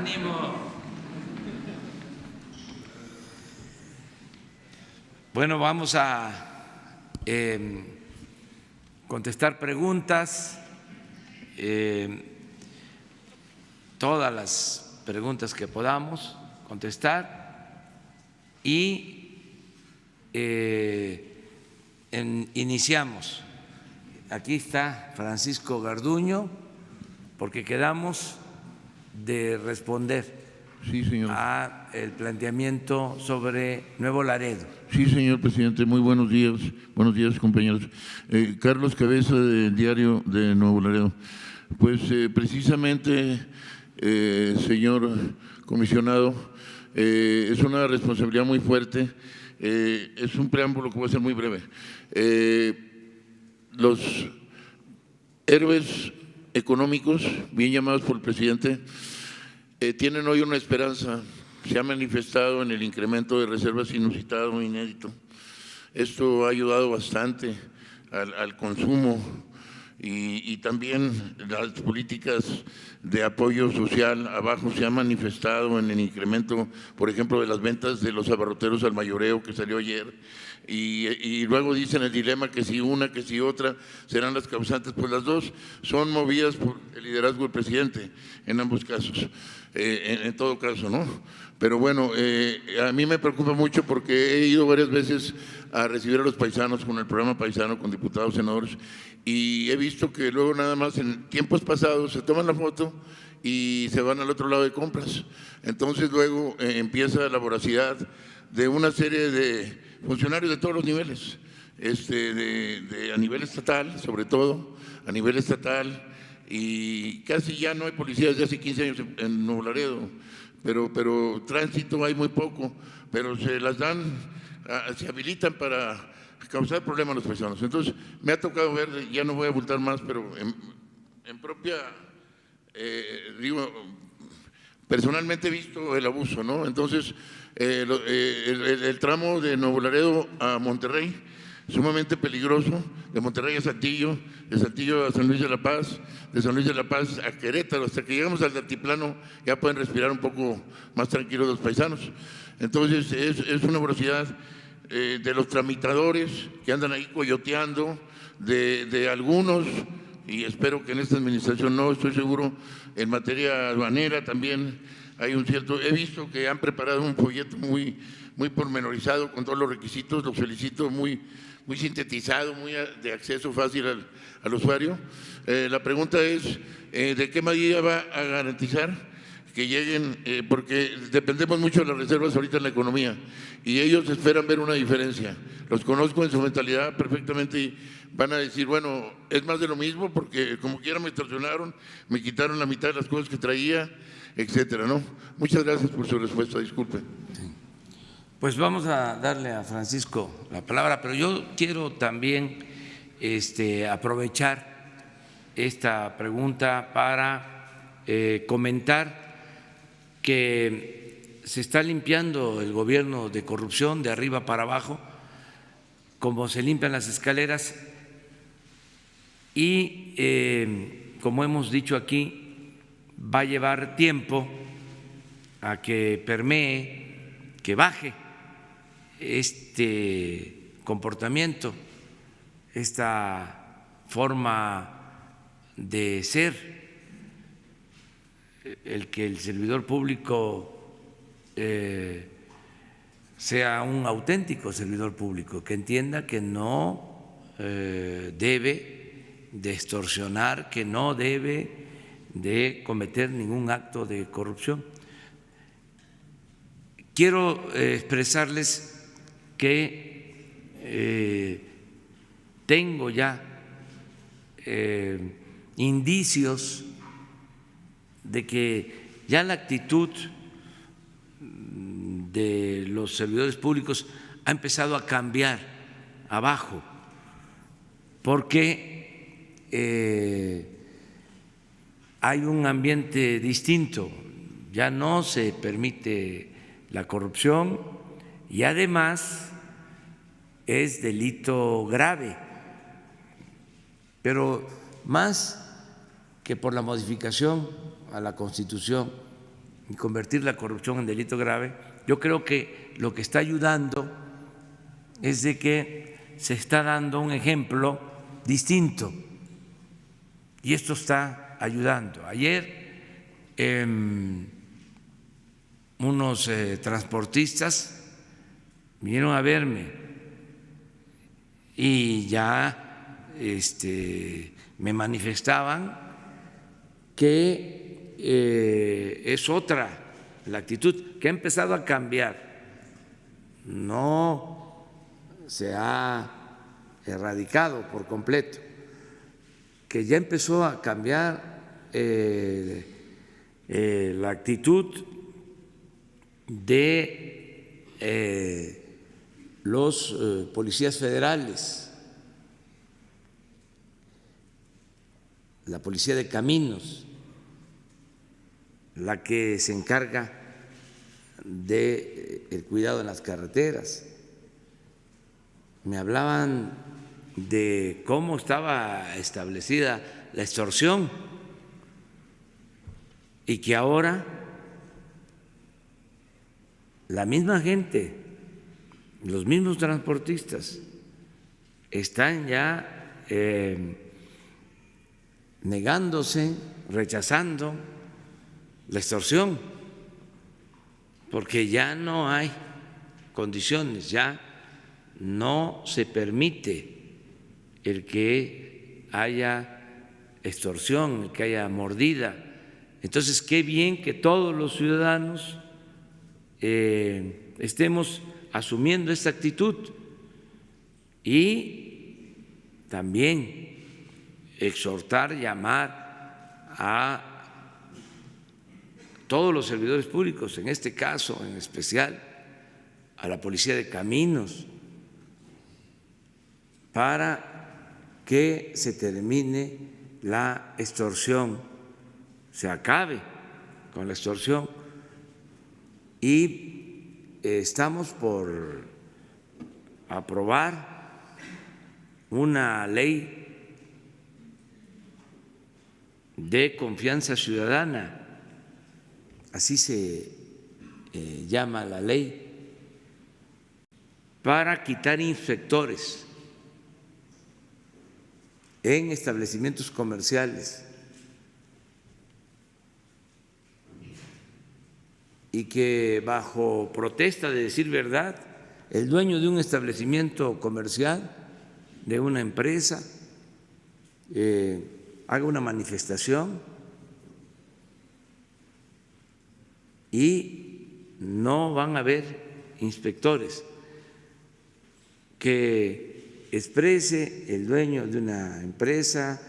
Ánimo. Bueno, vamos a contestar preguntas, todas las preguntas que podamos contestar y iniciamos. Aquí está Francisco Garduño, porque quedamos de responder sí, señor. a el planteamiento sobre Nuevo Laredo. Sí, señor presidente, muy buenos días compañeros. Carlos Cabeza, del Diario de Nuevo Laredo. Pues precisamente, señor comisionado, es una responsabilidad muy fuerte, es un preámbulo que voy a ser muy breve. Los héroes económicos, bien llamados por el presidente, tienen hoy una esperanza. Se ha manifestado en el incremento de reservas inusitado, inédito. Esto ha ayudado bastante al consumo y también las políticas de apoyo social abajo se han manifestado en el incremento, por ejemplo, de las ventas de los abarroteros al mayoreo que salió ayer. Y luego dicen el dilema que si una, que si otra serán las causantes, pues las dos son movidas por el liderazgo del presidente en ambos casos, en todo caso, ¿no? Pero bueno, a mí me preocupa mucho porque he ido varias veces a recibir a los paisanos con el programa paisano, con diputados, senadores, y he visto que luego nada más en tiempos pasados se toman la foto y se van al otro lado de compras. Entonces luego empieza la voracidad de una serie de funcionarios de todos los niveles, a nivel estatal, sobre todo, a nivel estatal, y casi ya no hay policías de hace 15 años en Nuevo Laredo, pero tránsito hay muy poco, pero se las dan, se habilitan para causar problemas a los paisanos. Entonces, me ha tocado ver, ya no voy a abultar más, pero en propia, personalmente he visto el abuso, ¿no? Entonces, el tramo de Nuevo Laredo a Monterrey, sumamente peligroso, de Monterrey a Saltillo, de Saltillo a San Luis de la Paz, de San Luis de la Paz a Querétaro, hasta que llegamos al altiplano ya pueden respirar un poco más tranquilos los paisanos. Entonces es una velocidad de los tramitadores que andan ahí coyoteando, de algunos, y espero que en esta administración no, estoy seguro, en materia aduanera también hay un cierto, he visto que han preparado un folleto muy pormenorizado con todos los requisitos, los felicito, muy sintetizado, muy de acceso fácil al usuario. La pregunta es, ¿de qué medida va a garantizar que lleguen? Porque dependemos mucho de las reservas ahorita en la economía y ellos esperan ver una diferencia. Los conozco en su mentalidad perfectamente y van a decir, bueno, es más de lo mismo porque como quiera me extorsionaron, me quitaron la mitad de las cosas que traía, etcétera, ¿no? Muchas gracias por su respuesta, disculpe. Sí. Pues vamos a darle a Francisco la palabra, pero yo quiero también aprovechar esta pregunta para comentar que se está limpiando el gobierno de corrupción de arriba para abajo, como se limpian las escaleras y como hemos dicho aquí, va a llevar tiempo a que permee, que baje este comportamiento, esta forma de ser, el que el servidor público sea un auténtico servidor público, que entienda que no debe de extorsionar, que no debe de cometer ningún acto de corrupción. Quiero expresarles que tengo ya indicios de que ya la actitud de los servidores públicos ha empezado a cambiar abajo, porque hay un ambiente distinto, ya no se permite la corrupción y además es delito grave, pero más que por la modificación a la Constitución y convertir la corrupción en delito grave, yo creo que lo que está ayudando es de que se está dando un ejemplo distinto y esto está ayudando. Ayer unos transportistas vinieron a verme y ya me manifestaban que es otra la actitud, que ha empezado a cambiar. No se ha erradicado por completo, que ya empezó a cambiar la actitud de los policías federales, la policía de caminos, la que se encarga del cuidado en las carreteras. Me hablaban de cómo estaba establecida la extorsión y que ahora la misma gente, los mismos transportistas están ya negándose, rechazando la extorsión, porque ya no hay condiciones, ya no se permite el que haya extorsión, el que haya mordida. Entonces, qué bien que todos los ciudadanos estemos asumiendo esta actitud y también exhortar, llamar a todos los servidores públicos, en este caso en especial a la Policía de Caminos, para que se termine la extorsión, se acabe con la extorsión. Y estamos por aprobar una ley de confianza ciudadana, así se llama la ley, para quitar inspectores en establecimientos comerciales y que bajo protesta de decir verdad, el dueño de un establecimiento comercial, de una empresa, haga una manifestación y no van a haber inspectores, que exprese el dueño de una empresa,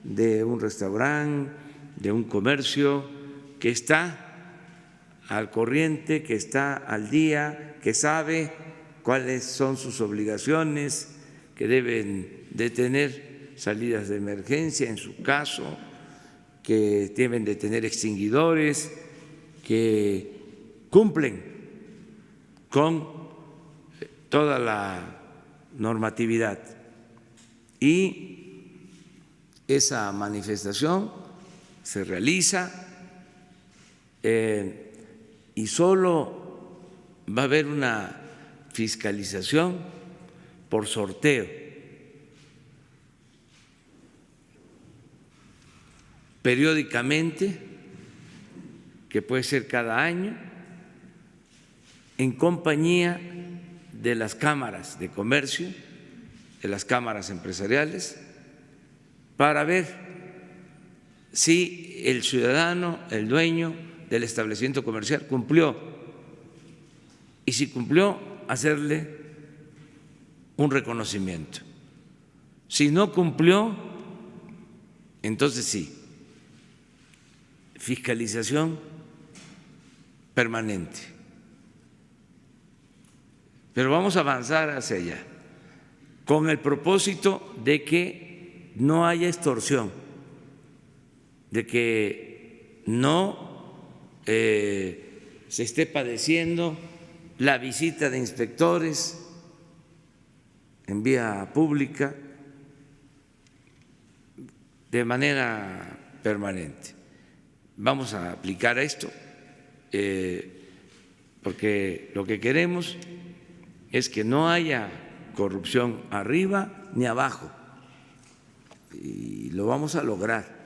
de un restaurante, de un comercio, que está al corriente, que está al día, que sabe cuáles son sus obligaciones, que deben de tener salidas de emergencia en su caso, que deben de tener extinguidores, que cumplen con toda la normatividad. Y esa manifestación se realiza y solo va a haber una fiscalización por sorteo. Periódicamente, que puede ser cada año, en compañía de las cámaras de comercio, de las cámaras empresariales, para ver si el ciudadano, el dueño del establecimiento comercial cumplió, y si cumplió, hacerle un reconocimiento. Si no cumplió, entonces sí, fiscalización permanente. Pero vamos a avanzar hacia allá, con el propósito de que no haya extorsión, de que no se esté padeciendo la visita de inspectores en vía pública de manera permanente. Vamos a aplicar esto porque lo que queremos es que no haya corrupción arriba ni abajo, y lo vamos a lograr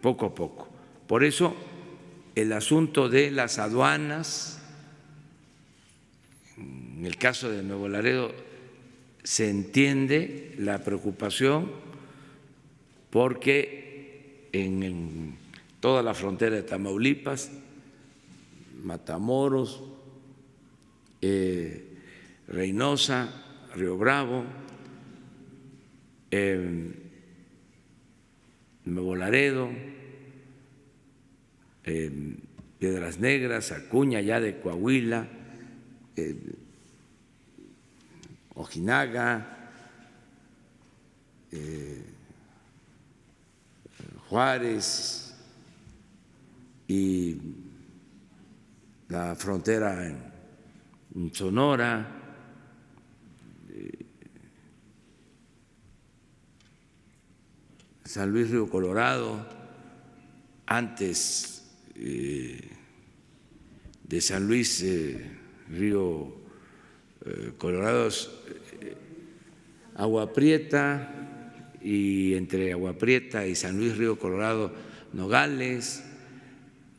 poco a poco. Por eso el asunto de las aduanas, en el caso de Nuevo Laredo, se entiende la preocupación porque en toda la frontera de Tamaulipas, Matamoros, Reynosa, Río Bravo, Nuevo Laredo, Piedras Negras, Acuña ya de Coahuila, Ojinaga, Juárez y la frontera en Sonora, San Luis Río Colorado, antes de San Luis Río Colorado, Agua Prieta, y entre Agua Prieta y San Luis Río Colorado, Nogales,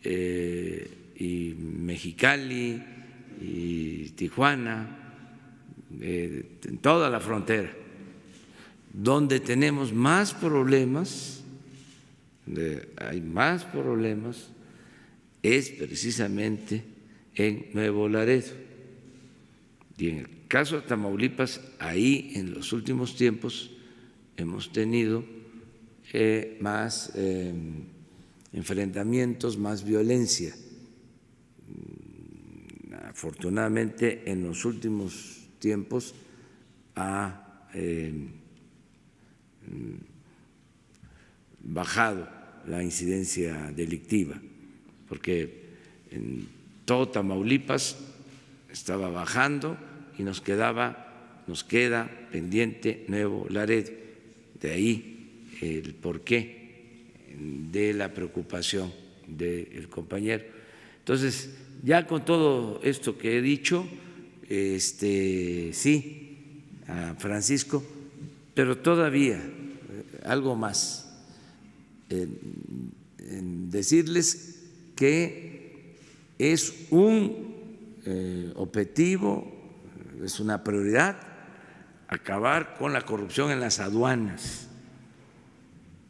y Mexicali y Tijuana, en toda la frontera. Donde tenemos más problemas, hay más problemas, es precisamente en Nuevo Laredo. Y en el caso de Tamaulipas, ahí en los últimos tiempos hemos tenido más enfrentamientos, más violencia. Afortunadamente, en los últimos tiempos ha bajado la incidencia delictiva, porque en todo Tamaulipas estaba bajando y nos queda pendiente Nuevo Laredo. De ahí el porqué de la preocupación del compañero. Entonces, ya con todo esto que he dicho, sí, a Francisco, pero todavía algo más, en decirles que es un objetivo, es una prioridad acabar con la corrupción en las aduanas,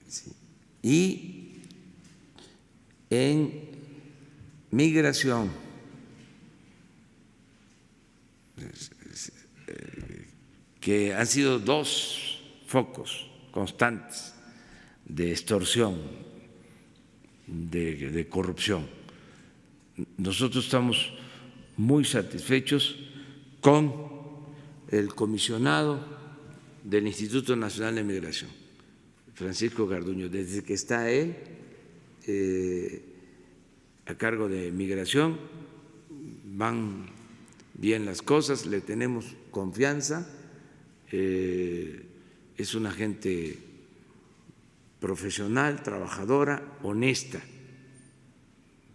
¿sí? Y en migración, que han sido dos focos constantes de extorsión, de corrupción. Nosotros estamos muy satisfechos con el comisionado del Instituto Nacional de Migración, Francisco Garduño. Desde que está él a cargo de migración, van bien las cosas, le tenemos confianza, es una gente profesional, trabajadora, honesta.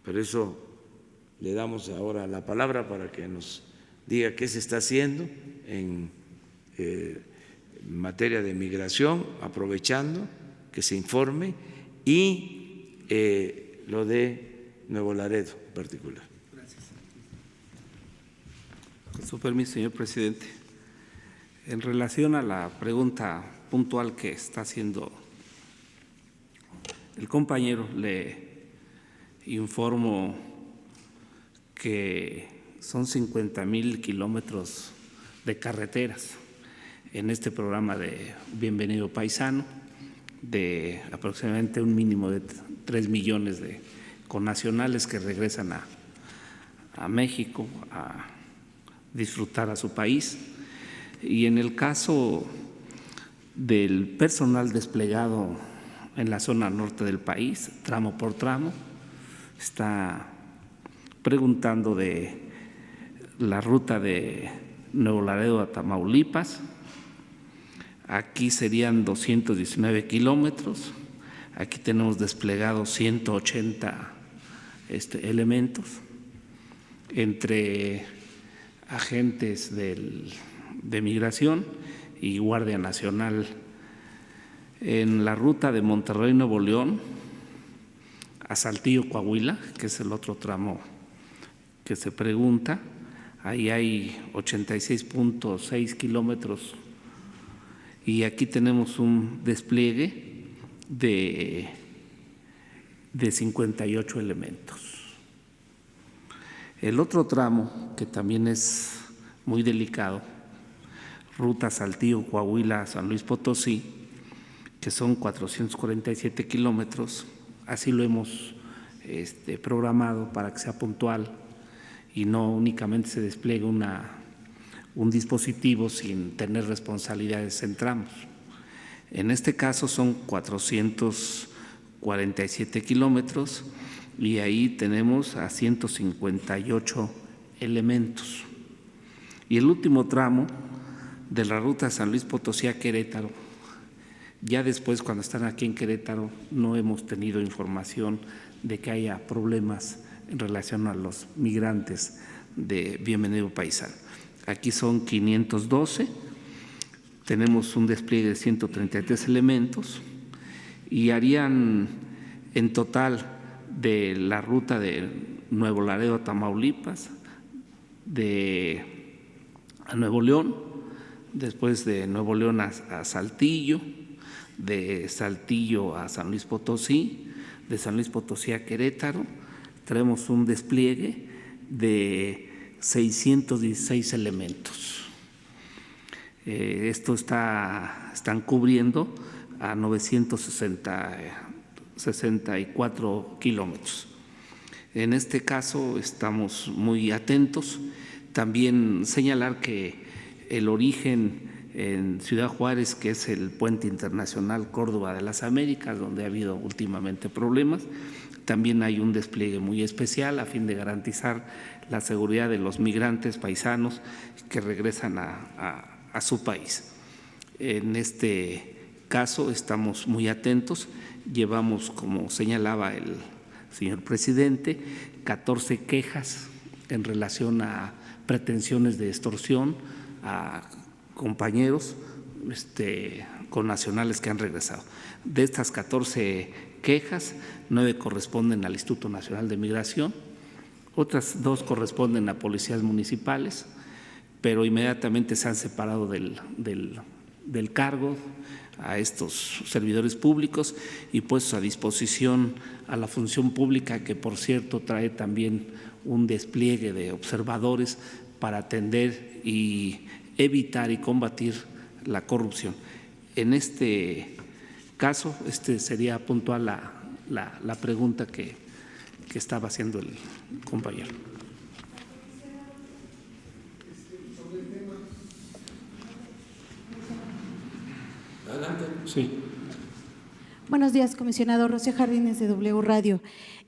Por eso le damos ahora la palabra para que nos diga qué se está haciendo en materia de migración, aprovechando que se informe, y lo de Nuevo Laredo en particular. Gracias. Con su permiso, señor presidente. En relación a la pregunta puntual que está haciendo el compañero, le informo que son 50,000 kilómetros de carreteras en este programa de Bienvenido Paisano, de aproximadamente un mínimo de 3 millones de connacionales que regresan a México a disfrutar a su país. Y en el caso del personal desplegado en la zona norte del país, tramo por tramo, está preguntando de la ruta de Nuevo Laredo a Tamaulipas. Aquí serían 219 kilómetros. Aquí tenemos desplegados 180 elementos entre agentes de migración y Guardia Nacional. En la ruta de Monterrey, Nuevo León, a Saltillo, Coahuila, que es el otro tramo que se pregunta, ahí hay 86.6 kilómetros y aquí tenemos un despliegue de 58 elementos. El otro tramo, que también es muy delicado, ruta Saltillo, Coahuila, San Luis Potosí, que son 447 kilómetros, así lo hemos programado para que sea puntual y no únicamente se despliegue un dispositivo sin tener responsabilidades en tramos. En este caso son 447 kilómetros y ahí tenemos a 158 elementos. Y el último tramo de la ruta San Luis Potosí a Querétaro, ya después cuando están aquí en Querétaro no hemos tenido información de que haya problemas en relación a los migrantes de Bienvenido Paisano. Aquí son 512, tenemos un despliegue de 133 elementos y harían en total de la ruta de Nuevo Laredo a Tamaulipas, a Nuevo León, después de Nuevo León a Saltillo, de Saltillo a San Luis Potosí, de San Luis Potosí a Querétaro, tenemos un despliegue de 616 elementos. Esto están cubriendo a 964 kilómetros. En este caso estamos muy atentos. También señalar que el origen en Ciudad Juárez, que es el puente internacional Córdoba de las Américas, donde ha habido últimamente problemas, también hay un despliegue muy especial a fin de garantizar la seguridad de los migrantes paisanos que regresan a su país. En este caso estamos muy atentos, llevamos, como señalaba el señor presidente, 14 quejas en relación a pretensiones de extorsión a compañeros con nacionales que han regresado. De estas 14 quejas, 9 corresponden al Instituto Nacional de Migración, otras 2 corresponden a policías municipales, pero inmediatamente se han separado del cargo a estos servidores públicos y puestos a disposición a la función pública, que por cierto trae también un despliegue de observadores para atender y evitar y combatir la corrupción. En este caso, sería puntual la pregunta que estaba haciendo el compañero. Adelante. Sí. Buenos días, comisionado. Rocío Jardines, de W Radio.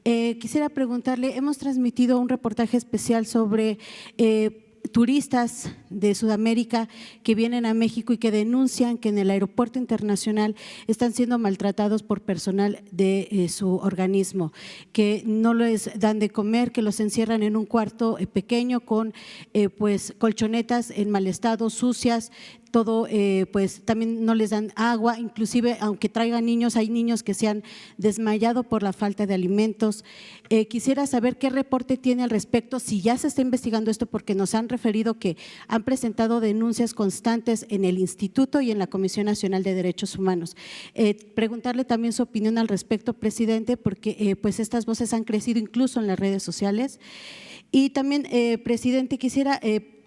Quisiera preguntarle, hemos transmitido un reportaje especial sobre turistas de Sudamérica que vienen a México y que denuncian que en el aeropuerto internacional están siendo maltratados por personal de su organismo, que no les dan de comer, que los encierran en un cuarto pequeño con pues colchonetas en mal estado, sucias, todo, pues también no les dan agua, inclusive aunque traigan niños, hay niños que se han desmayado por la falta de alimentos. Quisiera saber qué reporte tiene al respecto, si ya se está investigando esto, porque nos han referido que han presentado denuncias constantes en el Instituto y en la Comisión Nacional de Derechos Humanos. Preguntarle también su opinión al respecto, presidente, porque pues estas voces han crecido incluso en las redes sociales. Y también, presidente, quisiera…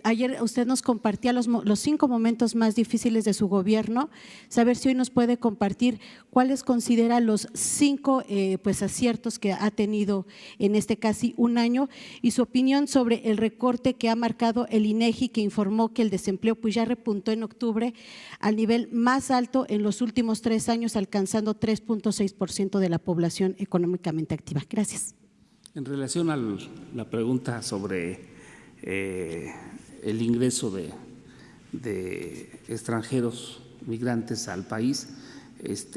Ayer usted nos compartía los 5 momentos más difíciles de su gobierno, saber si hoy nos puede compartir cuáles considera los 5 pues aciertos que ha tenido en este casi un año y su opinión sobre el recorte que ha marcado el INEGI, que informó que el desempleo pues ya repuntó en octubre al nivel más alto en los últimos 3 años, alcanzando 3.6% de la población económicamente activa. Gracias. En relación a la pregunta sobre el ingreso de extranjeros migrantes al país,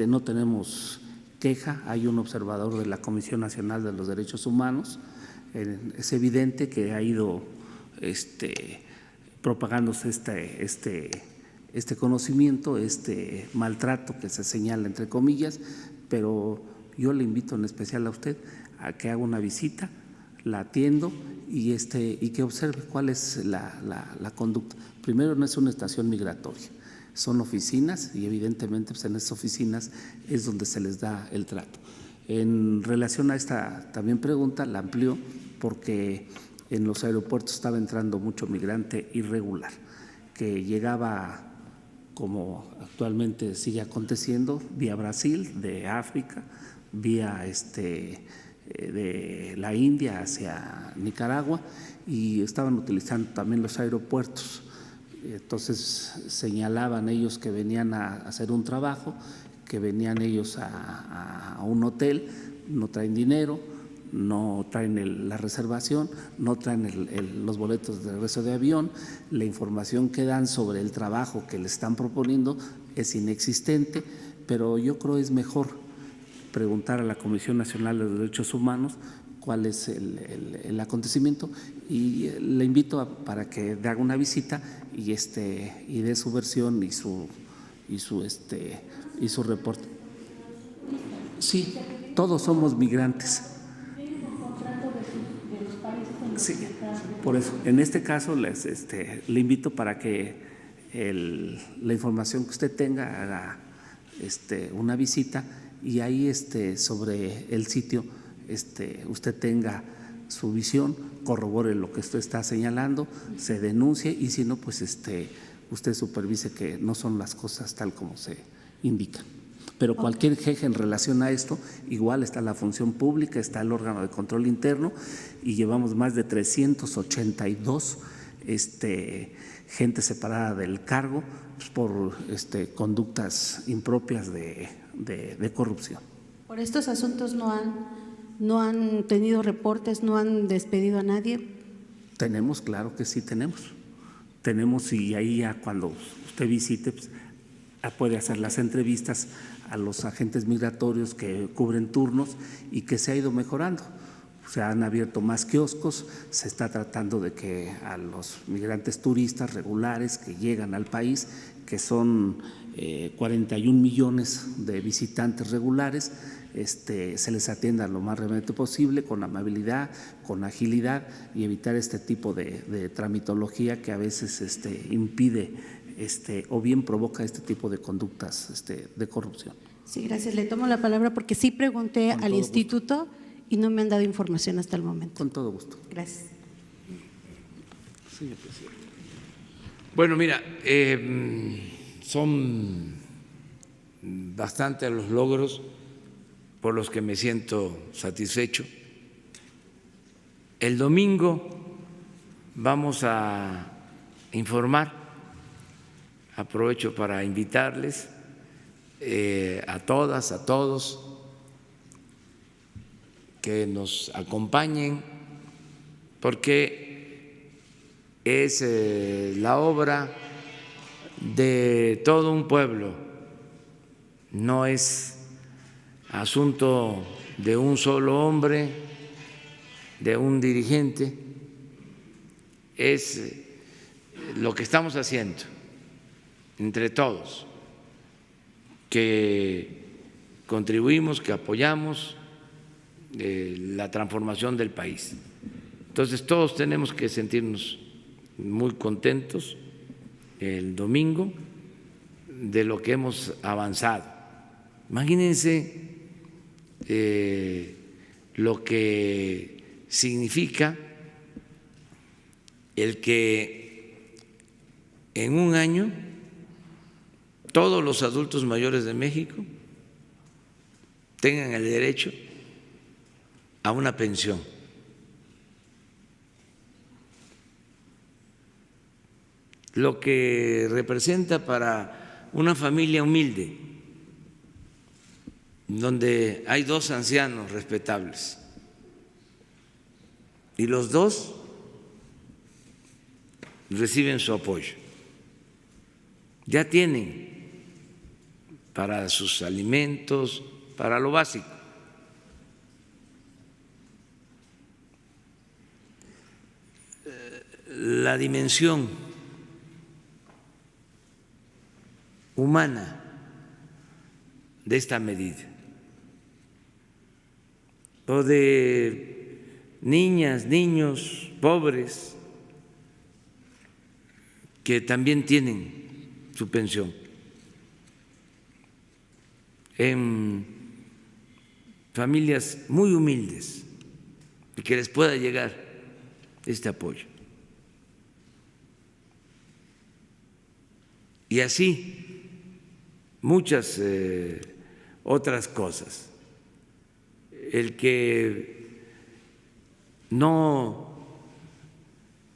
no tenemos queja. Hay un observador de la Comisión Nacional de los Derechos Humanos Es evidente que ha ido propagándose este conocimiento, este maltrato que se señala entre comillas, pero yo le invito en especial a usted a que haga una visita, la atiendo y que observe cuál es la conducta. Primero, no es una estación migratoria, son oficinas y evidentemente pues en esas oficinas es donde se les da el trato. En relación a esta también pregunta, la amplió porque en los aeropuertos estaba entrando mucho migrante irregular, que llegaba, como actualmente sigue aconteciendo, vía Brasil, de África, vía de la India hacia Nicaragua, y estaban utilizando también los aeropuertos. Entonces señalaban ellos que venían a hacer un trabajo, que venían ellos a un hotel, no traen dinero, no traen la reservación, no traen los boletos de regreso de avión, la información que dan sobre el trabajo que le están proponiendo es inexistente, pero yo creo es mejor preguntar a la Comisión Nacional de Derechos Humanos cuál es el acontecimiento, y le invito para que haga una visita y dé su versión y su reporte. Sí, todos somos migrantes. Sí, por eso, en este caso le invito para que la información que usted tenga haga una visita, y ahí sobre el sitio usted tenga su visión, corrobore lo que usted está señalando, se denuncie, y si no, pues usted supervise que no son las cosas tal como se indican. Pero cualquier queja en relación a esto, igual está la función pública, está el órgano de control interno, y llevamos más de 382 gente separada del cargo por conductas impropias de corrupción. ¿Por estos asuntos no han tenido reportes, no han despedido a nadie? Tenemos, claro que sí tenemos. Tenemos, y ahí ya cuando usted visite, pues, puede hacer las entrevistas a los agentes migratorios que cubren turnos, y que se ha ido mejorando. Se han abierto más kioscos, se está tratando de que a los migrantes turistas regulares que llegan al país, que son 41 millones de visitantes regulares, se les atienda lo más rápidamente posible, con amabilidad, con agilidad, y evitar este tipo de tramitología que a veces impide o bien provoca este tipo de conductas de corrupción. Sí, gracias. Le tomo la palabra porque sí pregunté al instituto y no me han dado información hasta el momento. Con todo gusto. Gracias. Señor presidente. Bueno, mira, son bastantes los logros por los que me siento satisfecho. El domingo vamos a informar, aprovecho para invitarles a todas, a todos, que nos acompañen, porque es la obra de todo un pueblo, no es asunto de un solo hombre, de un dirigente, es lo que estamos haciendo entre todos, que contribuimos, que apoyamos la transformación del país. Entonces todos tenemos que sentirnos muy contentos el domingo de lo que hemos avanzado. Imagínense lo que significa el que en un año todos los adultos mayores de México tengan el derecho a una pensión. Lo que representa para una familia humilde, donde hay dos ancianos respetables y los dos reciben su apoyo. Ya tienen para sus alimentos, para lo básico. la dimensión humana de esta medida, o de niñas, niños pobres que también tienen su pensión, en familias muy humildes, y que les pueda llegar este apoyo. Y así muchas otras cosas. El que no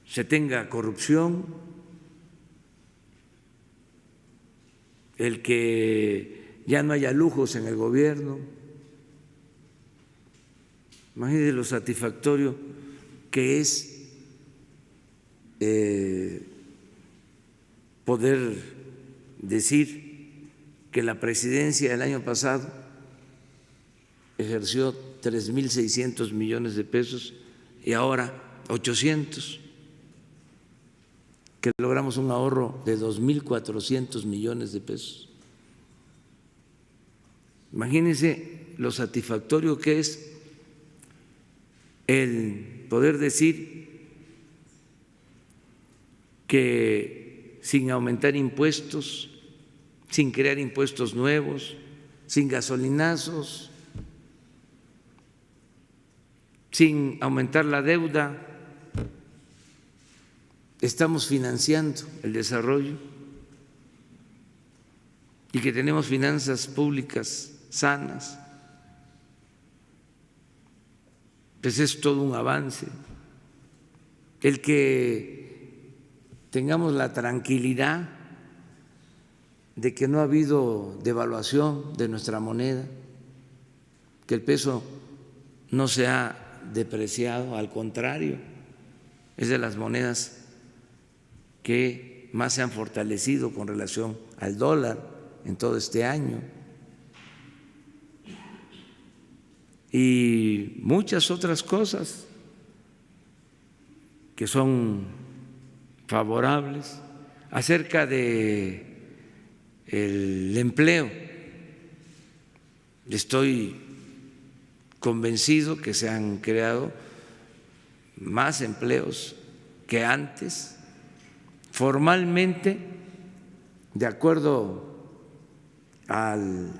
se tenga corrupción, el que ya no haya lujos en el gobierno. Imagínense lo satisfactorio que es poder decir que la presidencia del año pasado ejerció 3.600 millones de pesos y ahora 800, que logramos un ahorro de 2.400 millones de pesos. Imagínense lo satisfactorio que es el poder decir que sin aumentar impuestos, sin crear impuestos nuevos, sin gasolinazos, sin aumentar la deuda, estamos financiando el desarrollo y que tenemos finanzas públicas sanas. Pues es todo un avance. El que tengamos la tranquilidad de que no ha habido devaluación de nuestra moneda, que el peso no se ha depreciado, al contrario, es de las monedas que más se han fortalecido con relación al dólar en todo este año. Y muchas otras cosas que son favorables acerca de el empleo. Estoy convencido que se han creado más empleos que antes. Formalmente, de acuerdo al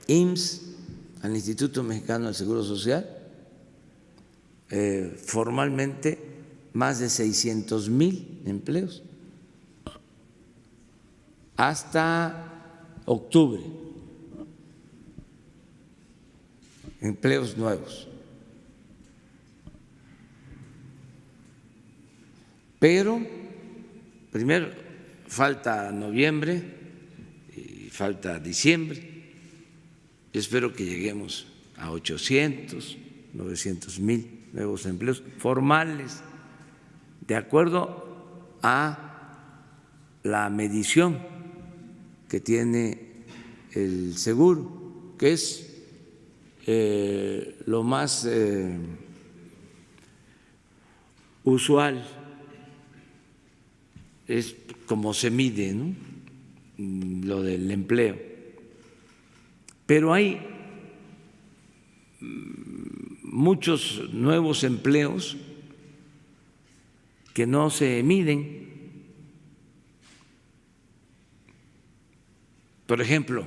IMSS, al Instituto Mexicano del Seguro Social, formalmente más de 600,000 empleos hasta octubre, empleos nuevos. Pero primero falta noviembre y falta diciembre. Yo espero que lleguemos a 800, 900,000 nuevos empleos formales, de acuerdo a la medición que tiene el seguro, que es lo más usual, es como se mide, ¿no?, lo del empleo. Pero hay muchos nuevos empleos que no se miden. Por ejemplo,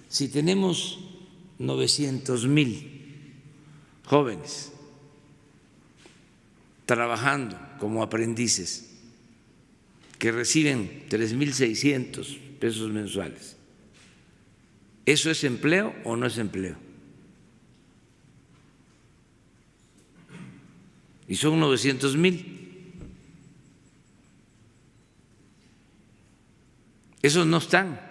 si tenemos 900,000 jóvenes trabajando como aprendices que reciben 3.600 pesos mensuales, ¿eso es empleo o no es empleo? Y son 900,000. Esos no están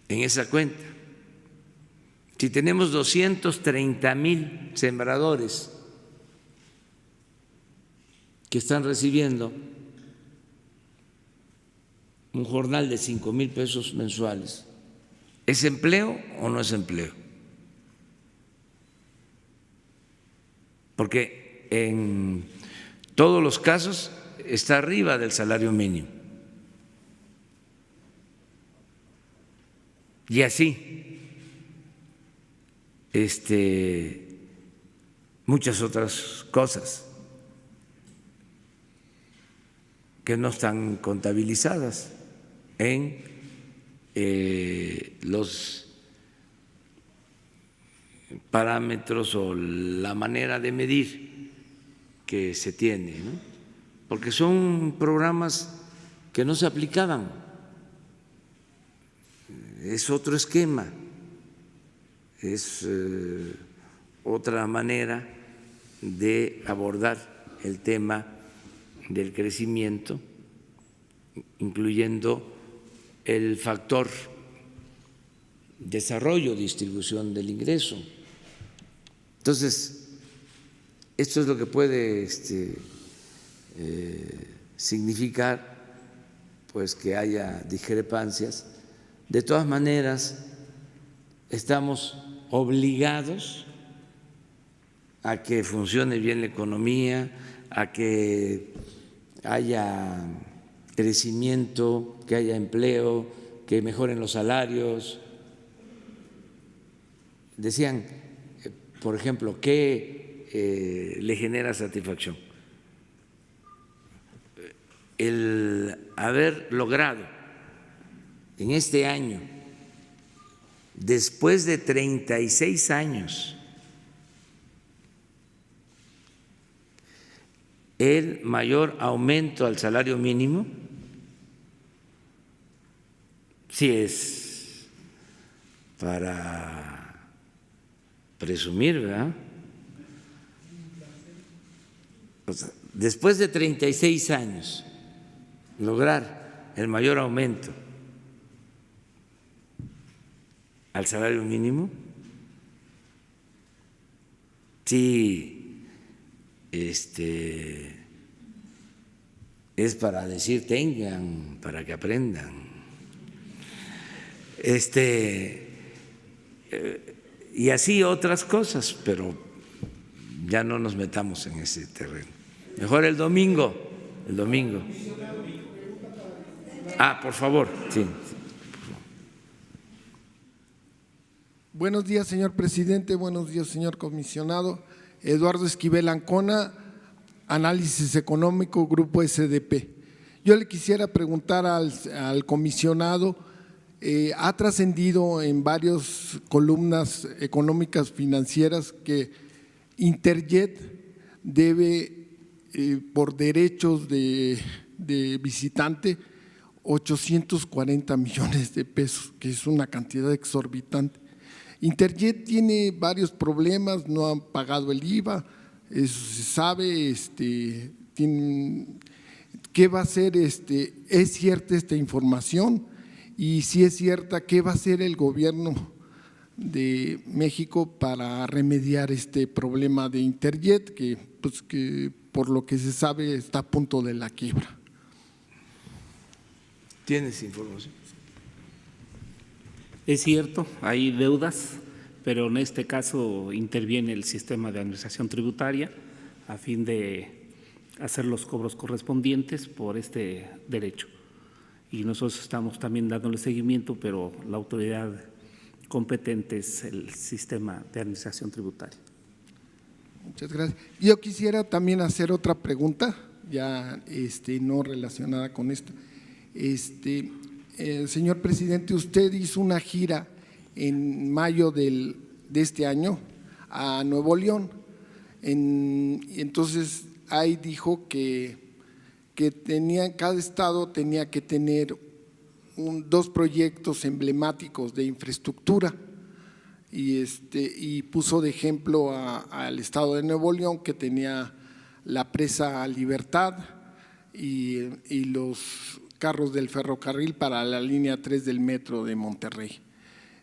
en esa cuenta. Si tenemos 230,000 sembradores que están recibiendo un jornal de 5,000 pesos mensuales, ¿es empleo o no es empleo? Porque en todos los casos está arriba del salario mínimo. Y así, muchas otras cosas que no están contabilizadas en los parámetros o la manera de medir que se tiene, ¿no? Porque son programas que no se aplicaban, es otro esquema, es otra manera de abordar el tema del crecimiento, incluyendo el factor desarrollo, distribución del ingreso. Entonces, esto es lo que puede significar pues que haya discrepancias. De todas maneras, estamos obligados a que funcione bien la economía, a que haya crecimiento, que haya empleo, que mejoren los salarios. Decían, por ejemplo, ¿qué le genera satisfacción? El haber logrado en este año, después de 36 años, el mayor aumento al salario mínimo, sí es para presumir, ¿verdad? O sea, después de 36 años, lograr el mayor aumento al salario mínimo, sí es para decir tengan, para que aprendan. Y así otras cosas, pero ya no nos metamos en ese terreno. Mejor el domingo. Por favor, sí. Buenos días, señor presidente. Buenos días, señor comisionado. Eduardo Esquivel Ancona, Análisis Económico, Grupo SDP. Yo le quisiera preguntar al comisionado, ha trascendido en varias columnas económicas financieras que Interjet debe, por derechos de visitante, 840 millones de pesos, que es una cantidad exorbitante. Interjet tiene varios problemas, no han pagado el IVA, eso se sabe, ¿qué va a hacer? ¿Es cierta esta información? Y si es cierta, ¿qué va a hacer el gobierno de México para remediar este problema de Interjet, que por lo que se sabe está a punto de la quiebra? ¿Tienes información? Es cierto, hay deudas, pero en este caso interviene el sistema de administración tributaria a fin de hacer los cobros correspondientes por este derecho. Y nosotros estamos también dándole seguimiento, pero la autoridad competente es el sistema de administración tributaria. Muchas gracias. Yo quisiera también hacer otra pregunta, ya no relacionada con esto. Señor presidente, usted hizo una gira en mayo de este año a Nuevo León. Entonces, ahí dijo que cada estado tenía que tener dos proyectos emblemáticos de infraestructura y puso de ejemplo al estado de Nuevo León, que tenía la presa Libertad y los carros del ferrocarril para la línea 3 del metro de Monterrey.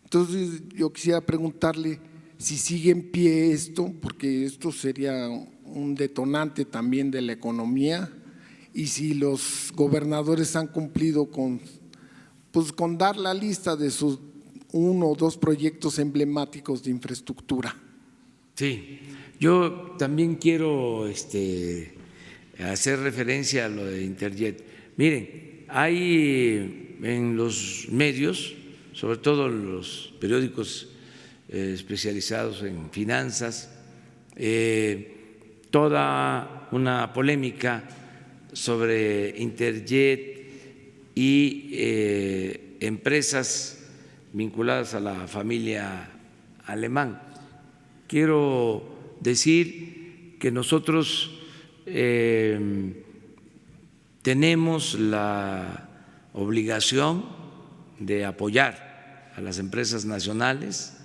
Entonces, yo quisiera preguntarle si sigue en pie esto, porque esto sería un detonante también de la economía, y si los gobernadores han cumplido con dar la lista de sus 1 o 2 proyectos emblemáticos de infraestructura. Sí, yo también quiero hacer referencia a lo de Interjet. Miren, hay en los medios, sobre todo los periódicos especializados en finanzas, toda una polémica sobre Interjet y empresas vinculadas a la familia Alemán. Quiero decir que nosotros tenemos la obligación de apoyar a las empresas nacionales,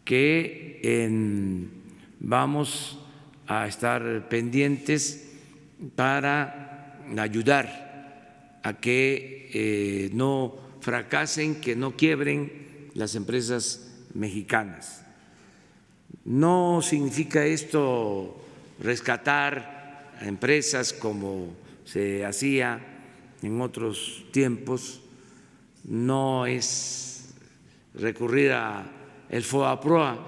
que vamos a estar pendientes para ayudar a que no fracasen, que no quiebren las empresas mexicanas. No significa esto rescatar a empresas como se hacía en otros tiempos, no es recurrir a el FOBAPROA,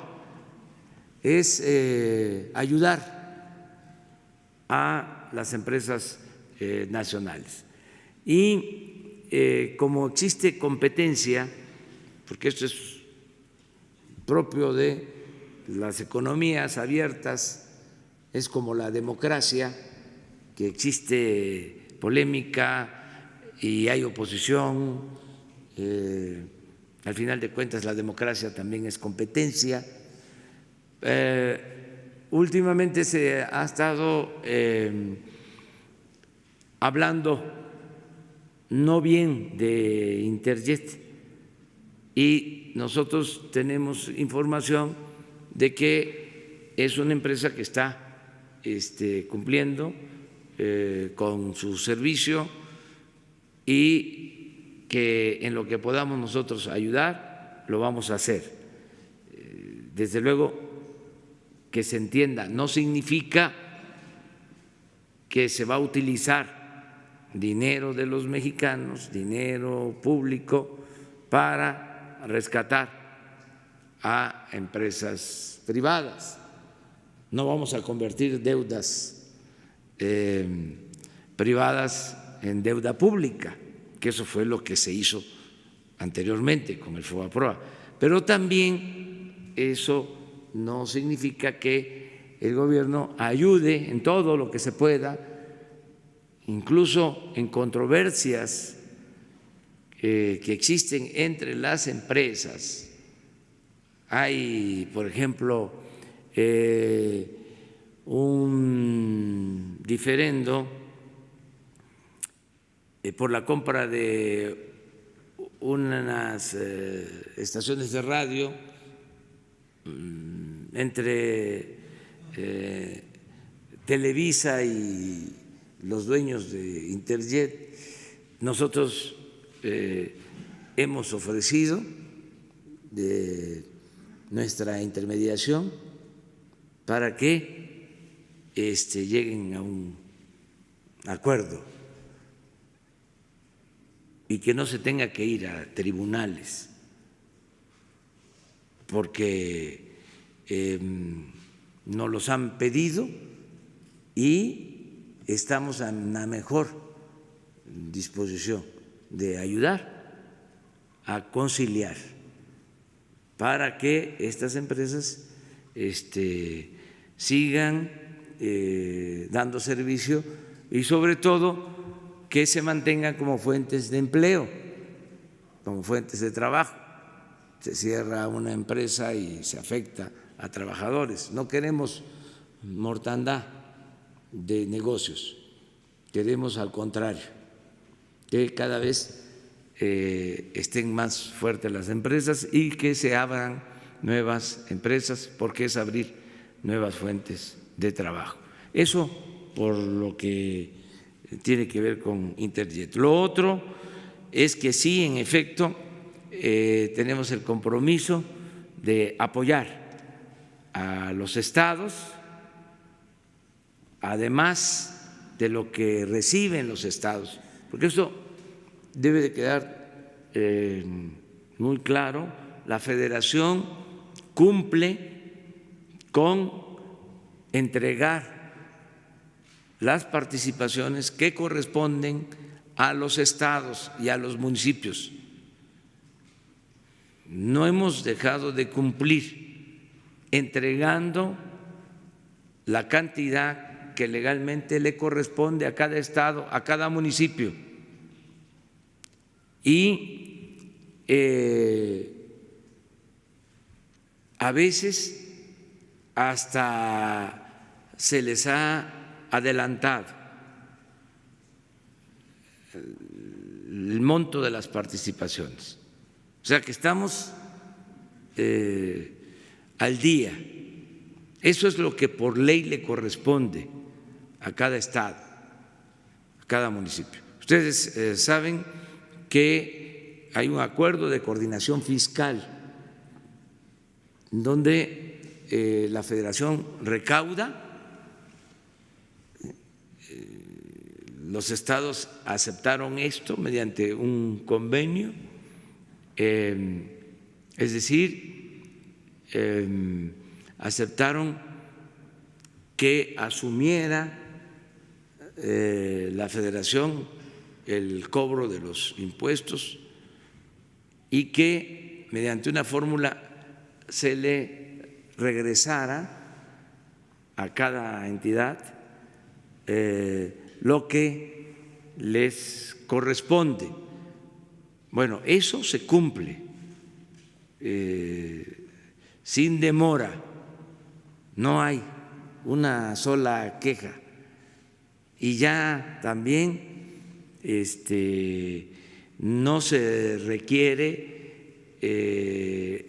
es ayudar a las empresas nacionales. Y como existe competencia, porque esto es propio de las economías abiertas, es como la democracia, que existe polémica y hay oposición, al final de cuentas la democracia también es competencia. Últimamente se ha estado hablando no bien de Interjet y nosotros tenemos información de que es una empresa que está cumpliendo con su servicio y que en lo que podamos nosotros ayudar lo vamos a hacer. Desde luego que se entienda, no significa que se va a utilizar dinero de los mexicanos, dinero público, para rescatar a empresas privadas. No vamos a convertir deudas privadas en deuda pública, que eso fue lo que se hizo anteriormente con el FOBAPROA. Pero también eso no significa que el gobierno ayude en todo lo que se pueda, incluso en controversias que existen entre las empresas. Hay, por ejemplo, un diferendo por la compra de unas estaciones de radio entre Televisa y los dueños de Interjet. Nosotros hemos ofrecido de nuestra intermediación para que lleguen a un acuerdo y que no se tenga que ir a tribunales, porque nos los han pedido y estamos en la mejor disposición de ayudar a conciliar para que estas empresas sigan dando servicio y sobre todo que se mantengan como fuentes de empleo, como fuentes de trabajo. Se cierra una empresa y se afecta a trabajadores. No queremos mortandad de negocios, queremos al contrario, que cada vez estén más fuertes las empresas y que se abran nuevas empresas, porque es abrir nuevas fuentes de trabajo. Eso por lo que tiene que ver con Interjet. Lo otro es que sí, en efecto, tenemos el compromiso de apoyar a los estados, además de lo que reciben los estados, porque eso debe de quedar muy claro. La Federación cumple con entregar las participaciones que corresponden a los estados y a los municipios. No hemos dejado de cumplir entregando la cantidad que legalmente le corresponde a cada estado, a cada municipio. Y a veces hasta se les ha adelantado el monto de las participaciones. O sea que estamos al día. Eso es lo que por ley le corresponde a cada estado, a cada municipio. Ustedes saben que hay un acuerdo de coordinación fiscal donde la Federación recauda, los estados aceptaron esto mediante un convenio, es decir, aceptaron que asumiera la Federación el cobro de los impuestos y que mediante una fórmula se le regresara a cada entidad lo que les corresponde. Bueno, eso se cumple sin demora, no hay una sola queja y ya también no se requiere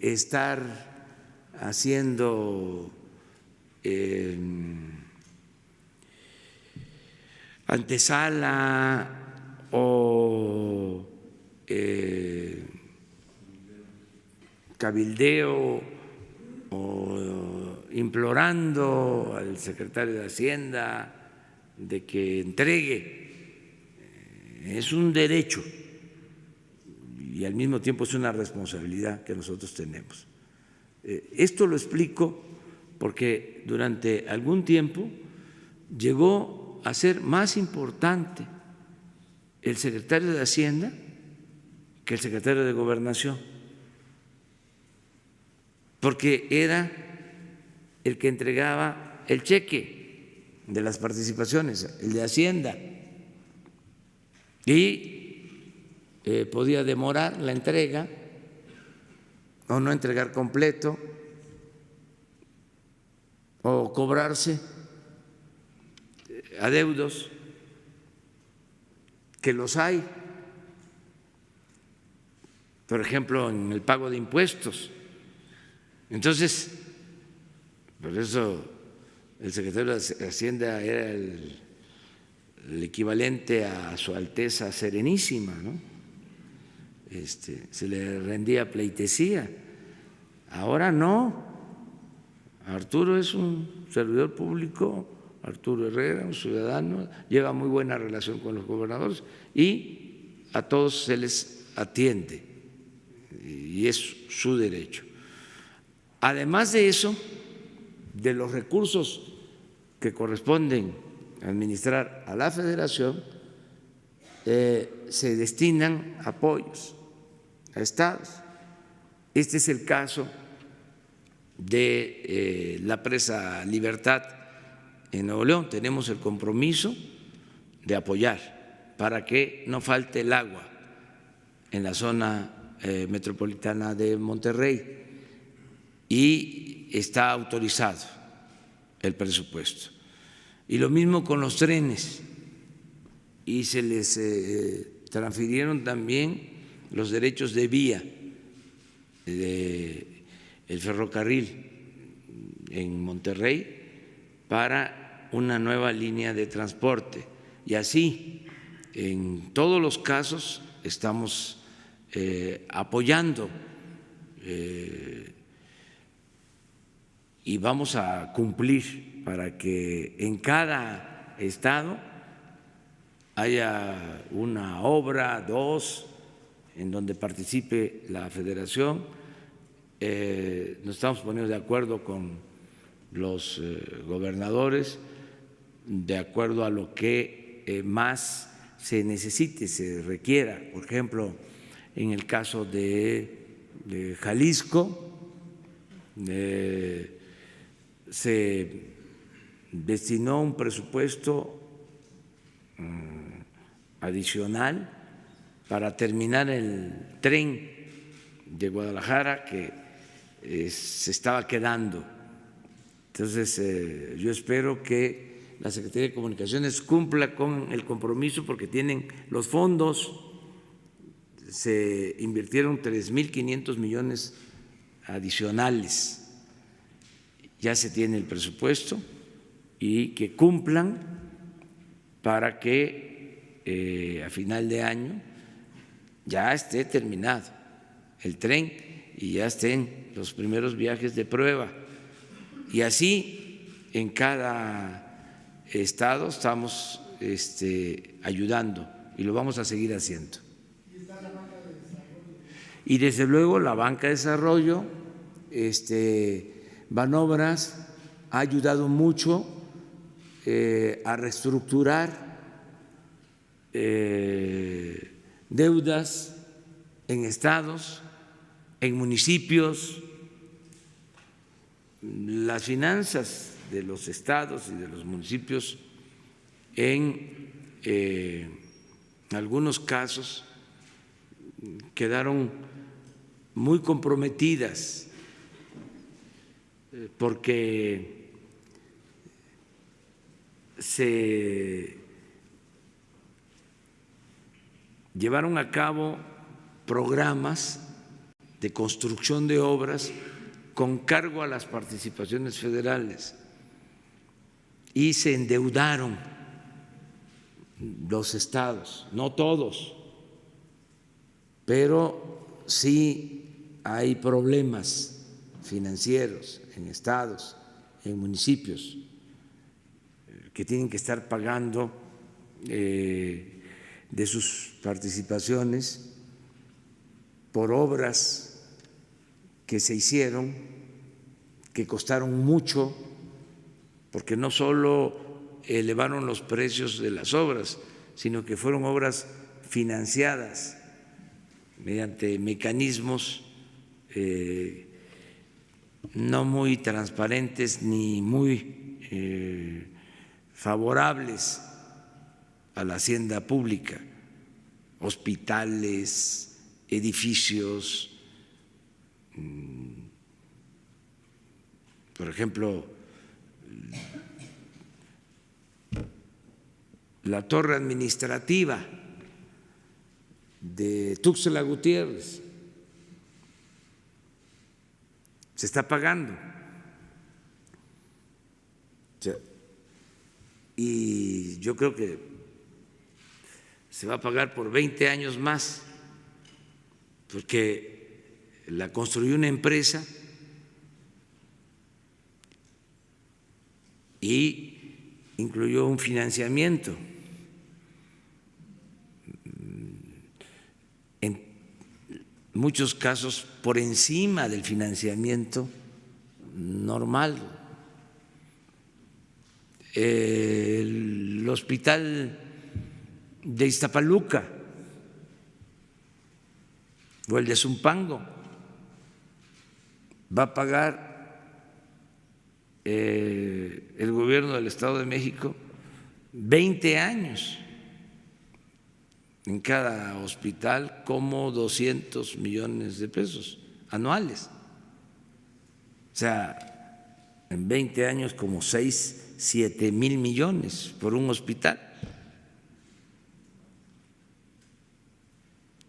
estar haciendo antesala o cabildeo o implorando al secretario de Hacienda de que entregue. Es un derecho y al mismo tiempo es una responsabilidad que nosotros tenemos. Esto lo explico porque durante algún tiempo llegó a ser más importante el secretario de Hacienda que el secretario de Gobernación, porque era el que entregaba el cheque de las participaciones, el de Hacienda, y podía demorar la entrega o no entregar completo o cobrarse adeudos, que los hay, por ejemplo, en el pago de impuestos. Entonces, por eso el secretario de Hacienda era el equivalente a Su Alteza Serenísima, ¿no? Se le rendía pleitesía. Ahora no. Arturo es un servidor público, Arturo Herrera, un ciudadano, lleva muy buena relación con los gobernadores y a todos se les atiende y es su derecho. Además de eso, de los recursos que corresponden administrar a la Federación, se destinan apoyos a estados. Este es el caso de la presa Libertad en Nuevo León. Tenemos el compromiso de apoyar para que no falte el agua en la zona metropolitana de Monterrey y está autorizado el presupuesto. Y lo mismo con los trenes, y se les transfirieron también los derechos de vía del ferrocarril en Monterrey para una nueva línea de transporte. Y así, en todos los casos, estamos apoyando y vamos a cumplir para que en cada estado haya una obra, dos, en donde participe la Federación. Nos estamos poniendo de acuerdo con los gobernadores de acuerdo a lo que más se necesite, se requiera. Por ejemplo, en el caso de Jalisco, se destinó un presupuesto adicional para terminar el tren de Guadalajara que se estaba quedando. Entonces, yo espero que la Secretaría de Comunicaciones cumpla con el compromiso porque tienen los fondos, se invirtieron 3.500 millones adicionales, ya se tiene el presupuesto y que cumplan para que a final de año ya esté terminado el tren y ya estén los primeros viajes de prueba. Y así en cada estado estamos ayudando y lo vamos a seguir haciendo. Y desde luego la banca de desarrollo, Banobras ha ayudado mucho a reestructurar deudas en estados, en municipios. Las finanzas de los estados y de los municipios en algunos casos quedaron muy comprometidas porque se llevaron a cabo programas de construcción de obras con cargo a las participaciones federales y se endeudaron los estados, no todos, pero sí hay problemas financieros en estados, en municipios que tienen que estar pagando de sus participaciones por obras que se hicieron, que costaron mucho, porque no solo elevaron los precios de las obras, sino que fueron obras financiadas mediante mecanismos no muy transparentes ni muy favorables a la hacienda pública, hospitales, edificios, por ejemplo, la torre administrativa de Tuxtla Gutiérrez se está pagando. Y yo creo que se va a pagar por 20 años más, porque la construyó una empresa y incluyó un financiamiento. En muchos casos por encima del financiamiento normal. El hospital de Iztapaluca o el de Zumpango va a pagar el gobierno del Estado de México 20 años en cada hospital, como 200 millones de pesos anuales. O sea, en 20 años como 6, 7 mil millones por un hospital.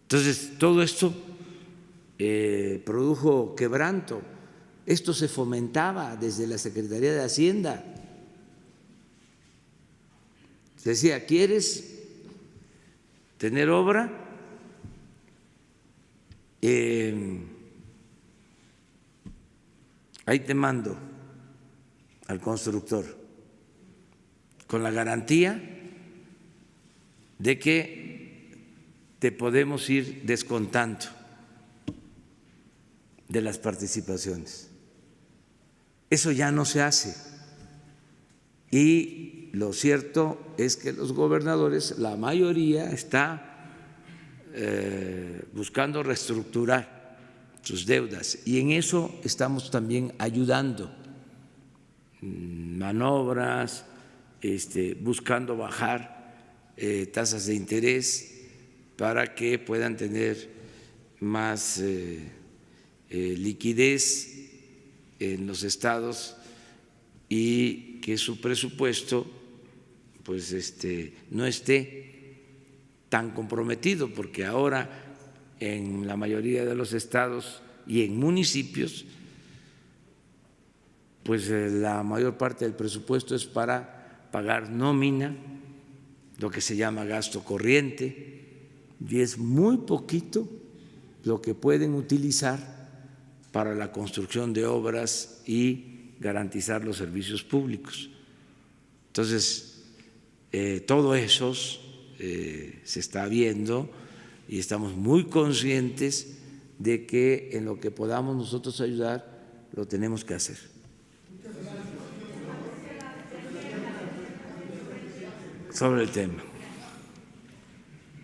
Entonces, todo esto produjo quebranto. Esto se fomentaba desde la Secretaría de Hacienda. Se decía, ¿quieres tener obra? Ahí te mando al constructor con la garantía de que te podemos ir descontando de las participaciones. eso ya no se hace. Y lo cierto es que los gobernadores, la mayoría, está buscando reestructurar sus deudas y en eso estamos también ayudando, manobras, buscando bajar tasas de interés para que puedan tener más liquidez en los estados y que su presupuesto pues no esté tan comprometido, porque ahora en la mayoría de los estados y en municipios pues la mayor parte del presupuesto es para pagar nómina, lo que se llama gasto corriente, y es muy poquito lo que pueden utilizar para la construcción de obras y garantizar los servicios públicos. Entonces, todo eso se está viendo y estamos muy conscientes de que en lo que podamos nosotros ayudar, lo tenemos que hacer. Sobre el tema.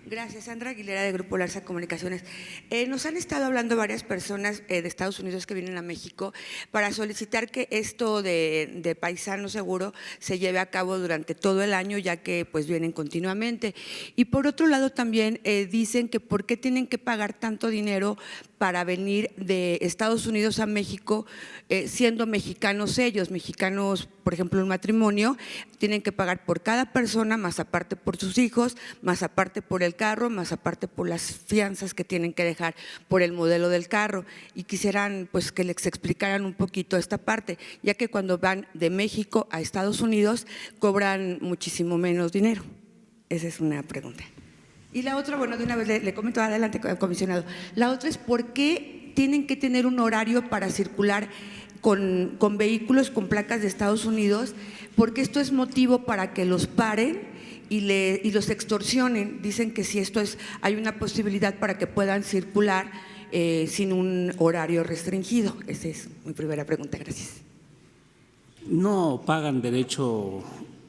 Gracias, Sandra Aguilera, de Grupo Larsa Comunicaciones. Nos han estado hablando varias personas de Estados Unidos que vienen a México para solicitar que esto de Paisano Seguro se lleve a cabo durante todo el año, ya que pues vienen continuamente. Y por otro lado también dicen que por qué tienen que pagar tanto dinero para venir de Estados Unidos a México, siendo mexicanos ellos, mexicanos, por ejemplo, un matrimonio, tienen que pagar por cada persona, más aparte por sus hijos, más aparte por el carro, más aparte por las fianzas que tienen que dejar por el modelo del carro. Y quisieran pues que les explicaran un poquito esta parte, ya que cuando van de México a Estados Unidos cobran muchísimo menos dinero. Esa es una pregunta. Y la otra, bueno, de una vez le comento, adelante, comisionado. La otra es por qué tienen que tener un horario para circular con vehículos con placas de Estados Unidos, porque esto es motivo para que los paren y los extorsionen. Dicen que si esto es, hay una posibilidad para que puedan circular sin un horario restringido. Esa es mi primera pregunta, gracias. No pagan derecho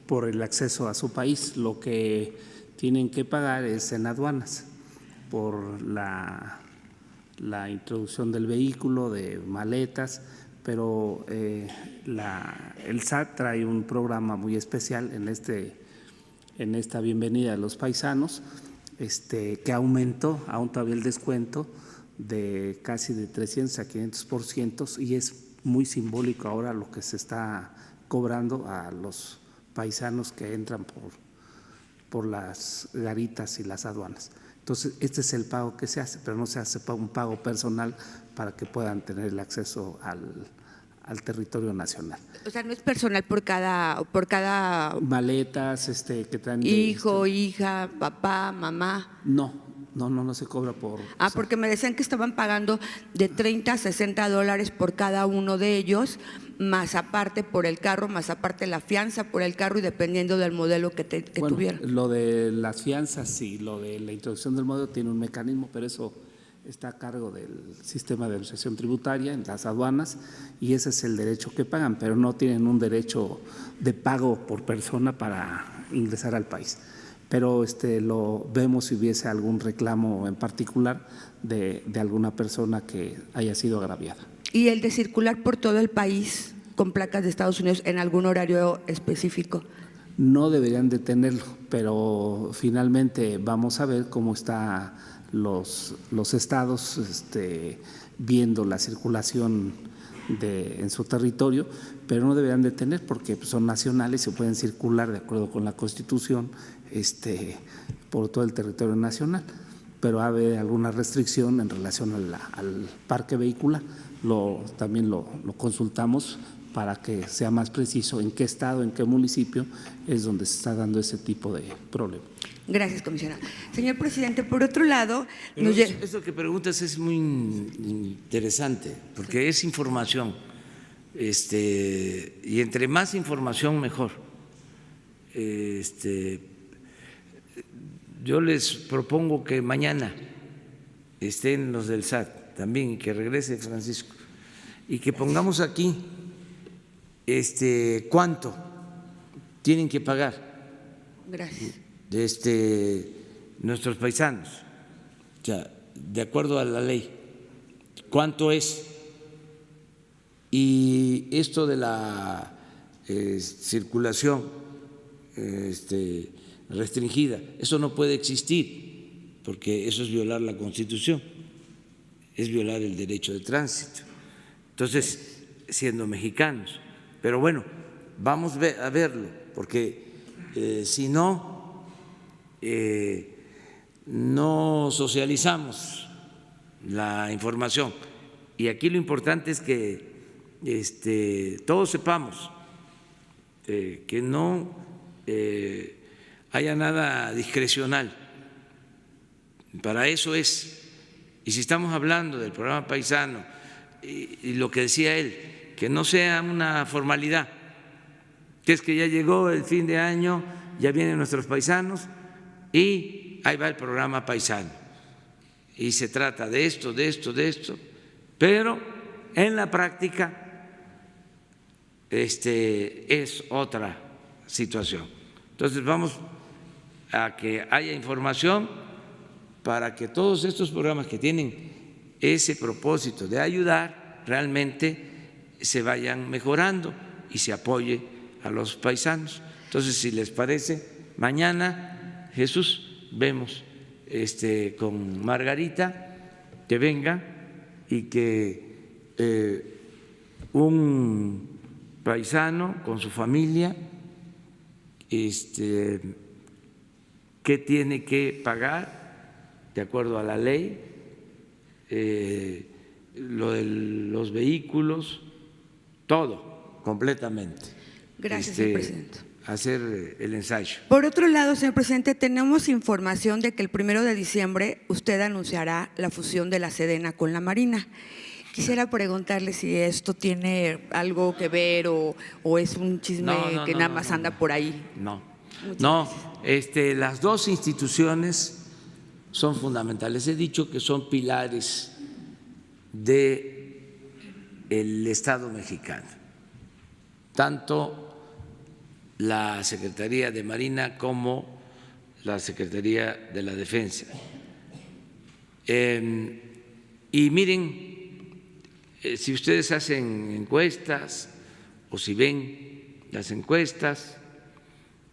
por el acceso a su país, lo que tienen que pagar es en aduanas por la introducción del vehículo, de maletas, pero el SAT trae un programa muy especial en esta bienvenida a los paisanos, que aumentó aún todavía el descuento de casi de 300 a 500%, y es muy simbólico ahora lo que se está cobrando a los paisanos que entran por las garitas y las aduanas. Entonces, este es el pago que se hace, pero no se hace un pago personal para que puedan tener el acceso al territorio nacional. O sea, no es personal por cada maletas que traen hijo, hija, papá, mamá. No se cobra por… Porque me decían que estaban pagando de 30 a 60 dólares por cada uno de ellos, más aparte por el carro, más aparte la fianza por el carro y dependiendo del modelo que tuvieran. Lo de las fianzas y lo de la introducción del modelo tiene un mecanismo, pero eso está a cargo del sistema de administración tributaria en las aduanas, y ese es el derecho que pagan, pero no tienen un derecho de pago por persona para ingresar al país. Pero lo vemos si hubiese algún reclamo en particular de alguna persona que haya sido agraviada. ¿Y el de circular por todo el país con placas de Estados Unidos en algún horario específico? No deberían de tenerlo, pero finalmente vamos a ver cómo están los estados viendo la circulación en su territorio, pero no deberían de tener porque son nacionales y pueden circular de acuerdo con la Constitución por todo el territorio nacional, pero ha habido alguna restricción en relación al parque vehicular. También lo consultamos para que sea más preciso en qué estado, en qué municipio es donde se está dando ese tipo de problema. Gracias, comisionado. Señor presidente, por otro lado… Eso que preguntas es muy interesante, porque es información, y entre más información mejor. Yo les propongo que mañana estén los del SAT también y que regrese Francisco y que pongamos aquí ¿cuánto tienen que pagar Gracias. nuestros paisanos? O sea, de acuerdo a la ley, ¿cuánto es? Y esto de la circulación restringida, eso no puede existir, porque eso es violar la Constitución, es violar el derecho de tránsito. Entonces, siendo mexicanos, pero bueno, vamos a verlo, porque si no, no socializamos la información. Y aquí lo importante es que todos sepamos que no haya nada discrecional. Para eso es. Y si estamos hablando del programa paisano y lo que decía él, que no sea una formalidad, que es que ya llegó el fin de año, ya vienen nuestros paisanos y ahí va el programa paisano. Y se trata de esto, pero en la práctica es otra situación. Entonces vamos a que haya información para que todos estos programas que tienen ese propósito de ayudar realmente se vayan mejorando y se apoye a los paisanos. Entonces, si les parece, mañana, Jesús, vemos con Margarita que venga y que un paisano con su familia ¿qué tiene que pagar de acuerdo a la ley? Lo de los vehículos, todo, completamente. Gracias, señor presidente. Hacer el ensayo. Por otro lado, señor presidente, tenemos información de que el 1 de diciembre usted anunciará la fusión de la Sedena con la Marina. Quisiera preguntarle si esto tiene algo que ver o es un chisme que nada más anda por ahí. No, Muchas las dos instituciones son fundamentales. He dicho que son pilares del Estado mexicano, tanto la Secretaría de Marina como la Secretaría de la Defensa. Y miren, si ustedes hacen encuestas o si ven las encuestas,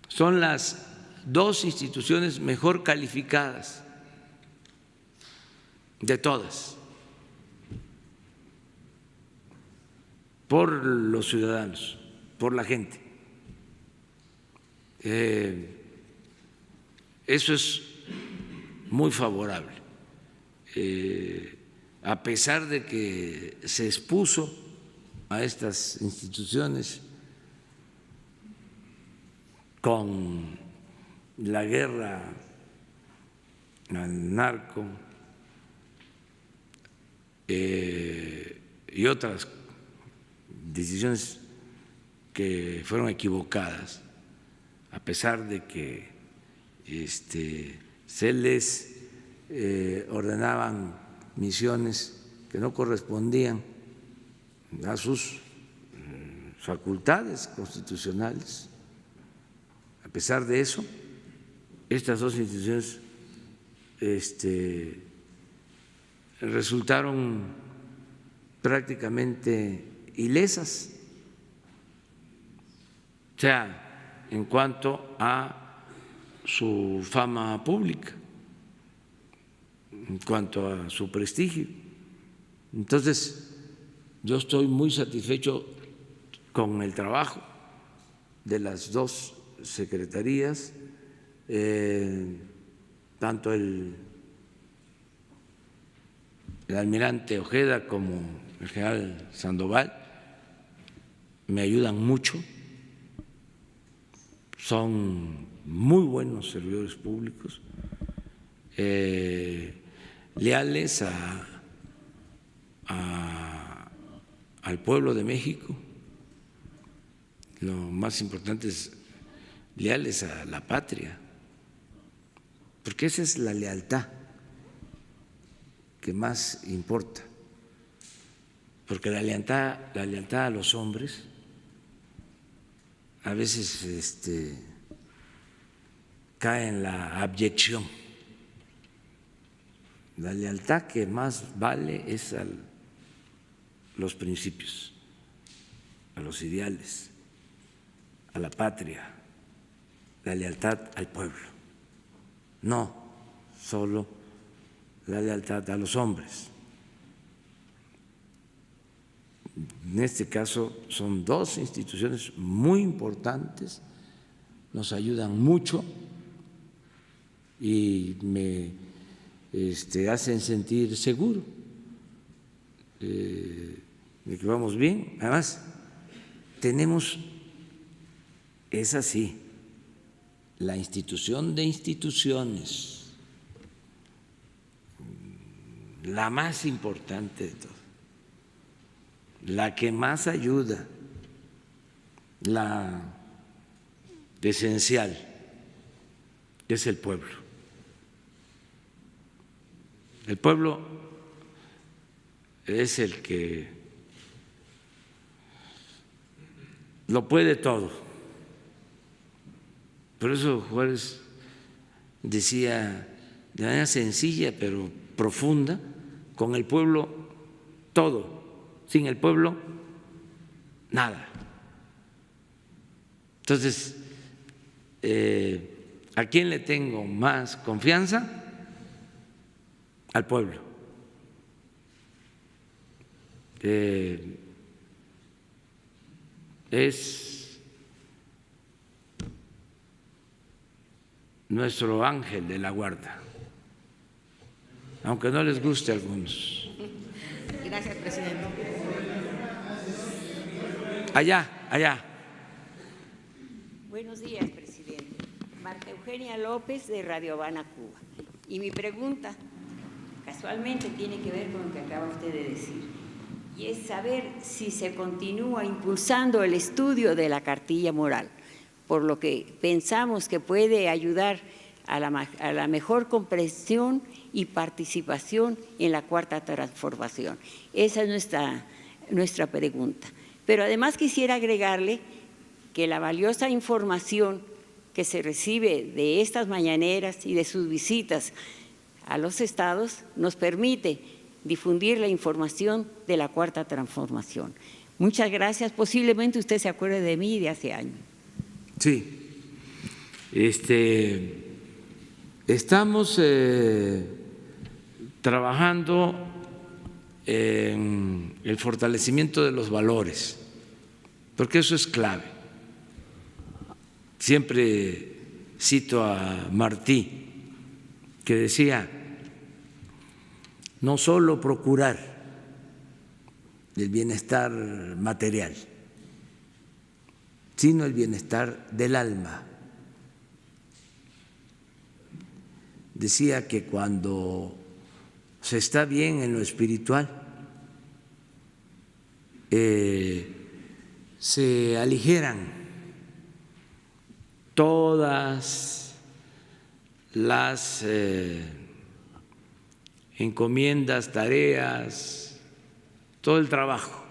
son las dos instituciones mejor calificadas de todas por los ciudadanos, por la gente. Eso es muy favorable. A pesar de que se expuso a estas instituciones con la guerra al narco y otras decisiones que fueron equivocadas, a pesar de que se les ordenaban misiones que no correspondían a sus facultades constitucionales. A pesar de eso, estas dos instituciones resultaron prácticamente ilesas, o sea, en cuanto a su fama pública, en cuanto a su prestigio. Entonces, yo estoy muy satisfecho con el trabajo de las dos secretarías, tanto el almirante Ojeda como el general Sandoval me ayudan mucho, son muy buenos servidores públicos, leales al pueblo de México. Lo más importante es leales a la patria, porque esa es la lealtad que más importa, porque la lealtad a los hombres a veces cae en la abyección. La lealtad que más vale es a los principios, a los ideales, a la patria, la lealtad al pueblo, no solo la lealtad a los hombres. En este caso son dos instituciones muy importantes, nos ayudan mucho y me hacen sentir seguro de que vamos bien. Además, tenemos, es así, la institución de instituciones, la más importante de todas, la que más ayuda, la esencial, es el pueblo. El pueblo es el que lo puede todo. Por eso Juárez decía de manera sencilla pero profunda, con el pueblo todo, sin el pueblo nada. Entonces, ¿a quién le tengo más confianza? Al pueblo. Es nuestro ángel de la guarda, aunque no les guste a algunos. Gracias, presidente. Allá. Buenos días, presidente. Marta Eugenia López, de Radio Habana, Cuba. Y mi pregunta, casualmente, tiene que ver con lo que acaba usted de decir, y es saber si se continúa impulsando el estudio de la cartilla moral, por lo que pensamos que puede ayudar a la mejor comprensión y participación en la cuarta transformación. Esa es nuestra pregunta. Pero además quisiera agregarle que la valiosa información que se recibe de estas mañaneras y de sus visitas a los estados nos permite difundir la información de la cuarta transformación. Muchas gracias. Posiblemente usted se acuerde de mí de hace años. Sí. Estamos trabajando en el fortalecimiento de los valores, porque eso es clave. Siempre cito a Martí, que decía, no solo procurar el bienestar material, sino el bienestar del alma. Decía que cuando se está bien en lo espiritual, se aligeran todas las encomiendas, tareas, todo el trabajo,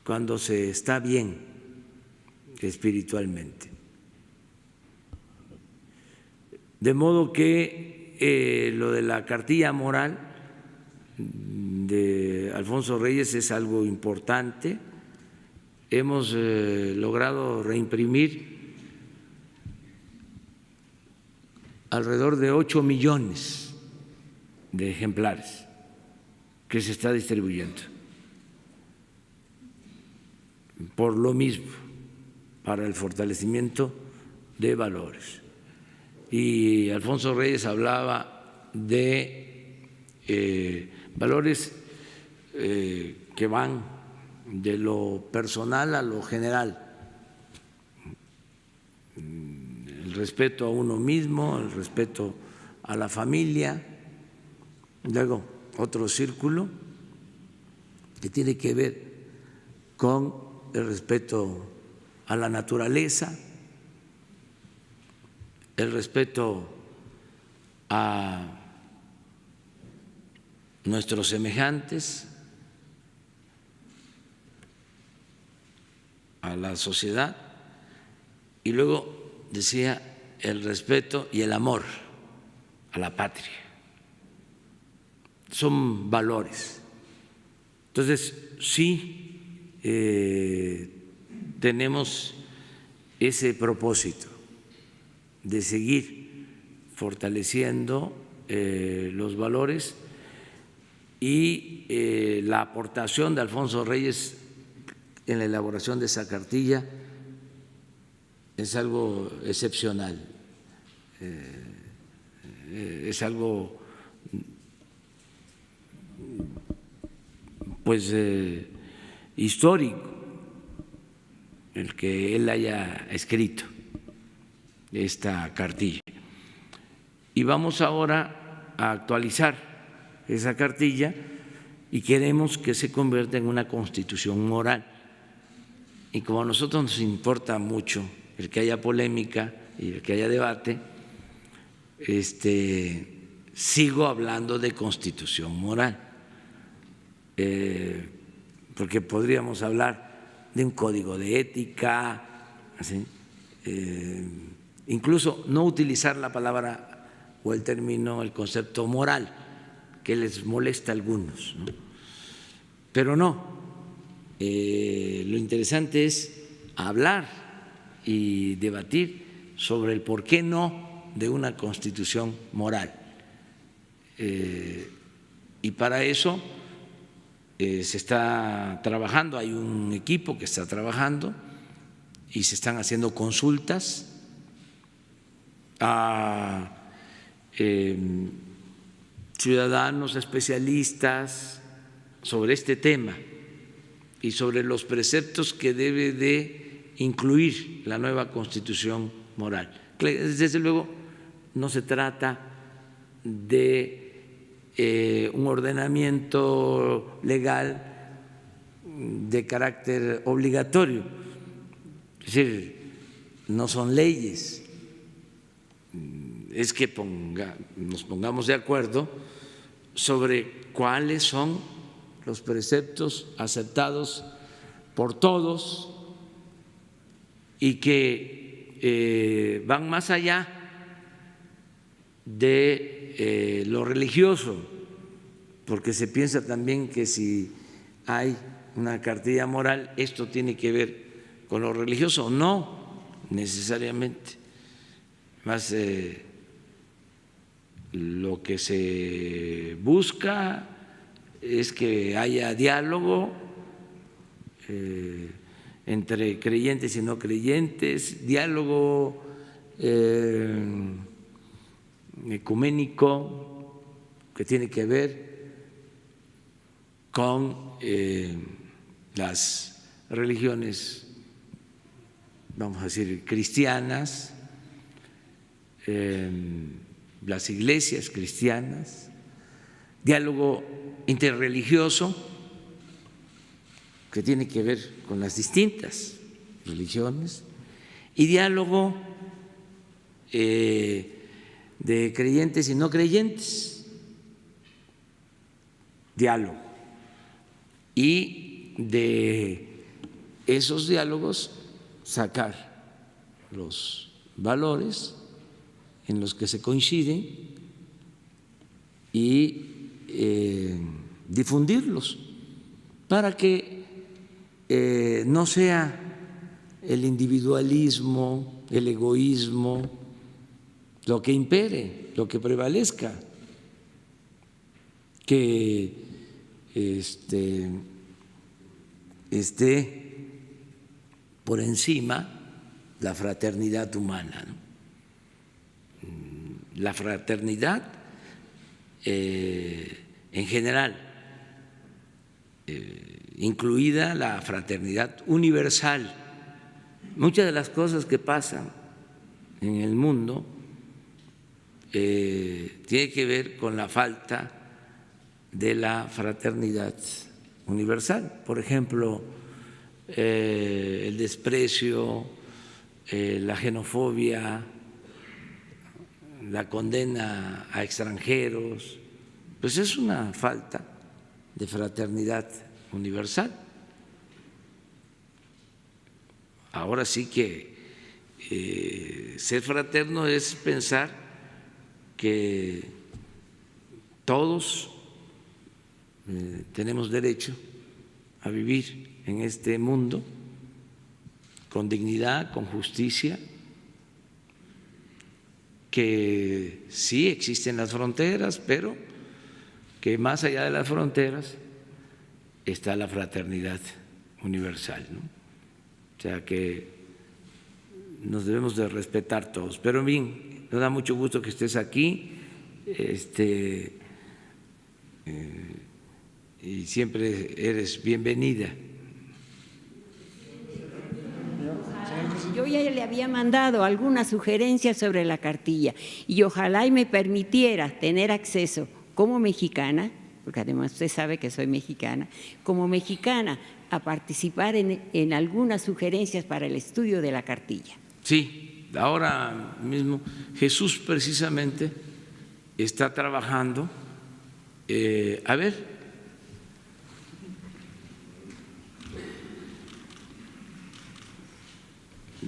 cuando se está bien espiritualmente. De modo que lo de la cartilla moral de Alfonso Reyes es algo importante. Hemos logrado reimprimir alrededor de 8 millones de ejemplares que se está distribuyendo. Por lo mismo, para el fortalecimiento de valores. Y Alfonso Reyes hablaba de valores que van de lo personal a lo general. El respeto a uno mismo, el respeto a la familia. Luego, otro círculo que tiene que ver con el respeto a la naturaleza, el respeto a nuestros semejantes, a la sociedad, y luego decía el respeto y el amor a la patria. Son valores. Entonces, sí tenemos ese propósito de seguir fortaleciendo los valores, y la aportación de Alfonso Reyes en la elaboración de esa cartilla es algo excepcional, es algo pues histórico el que él haya escrito esta cartilla. Y vamos ahora a actualizar esa cartilla y queremos que se convierta en una constitución moral. Y como a nosotros nos importa mucho el que haya polémica y el que haya debate, sigo hablando de constitución moral, porque podríamos hablar de un código de ética, ¿sí? Incluso no utilizar la palabra o el término, el concepto moral, que les molesta a algunos, ¿no? Pero no, lo interesante es hablar y debatir sobre el por qué no de una constitución moral. Y para eso se está trabajando, hay un equipo que está trabajando y se están haciendo consultas a ciudadanos especialistas sobre este tema y sobre los preceptos que debe de incluir la nueva constitución moral. Desde luego no se trata de un ordenamiento legal de carácter obligatorio, es decir, no son leyes, es que nos pongamos de acuerdo sobre cuáles son los preceptos aceptados por todos y que van más allá de lo religioso, porque se piensa también que si hay una cartilla moral, esto tiene que ver con lo religioso. No necesariamente, más lo que se busca es que haya diálogo entre creyentes y no creyentes, diálogo ecuménico que tiene que ver con las religiones, vamos a decir, cristianas, las iglesias cristianas, diálogo interreligioso que tiene que ver con las distintas religiones y diálogo de creyentes y no creyentes, diálogo. Y de esos diálogos sacar los valores en los que se coinciden y difundirlos para que no sea el individualismo, el egoísmo lo que impere, lo que prevalezca, que esté por encima la fraternidad humana, ¿no? La fraternidad en general, incluida la fraternidad universal. Muchas de las cosas que pasan en el mundo tiene que ver con la falta de la fraternidad universal. Por ejemplo, el desprecio, la xenofobia, la condena a extranjeros, pues es una falta de fraternidad universal. Ahora sí que ser fraterno es pensar que todos tenemos derecho a vivir en este mundo con dignidad, con justicia, que sí existen las fronteras, pero que más allá de las fronteras está la fraternidad universal, ¿no? O sea que nos debemos de respetar todos. Pero bien, nos da mucho gusto que estés aquí, y siempre eres bienvenida. Yo ya le había mandado algunas sugerencias sobre la cartilla y ojalá y me permitiera tener acceso como mexicana, porque además usted sabe que soy mexicana, como mexicana a participar en algunas sugerencias para el estudio de la cartilla. Sí, ahora mismo Jesús precisamente está trabajando. A ver,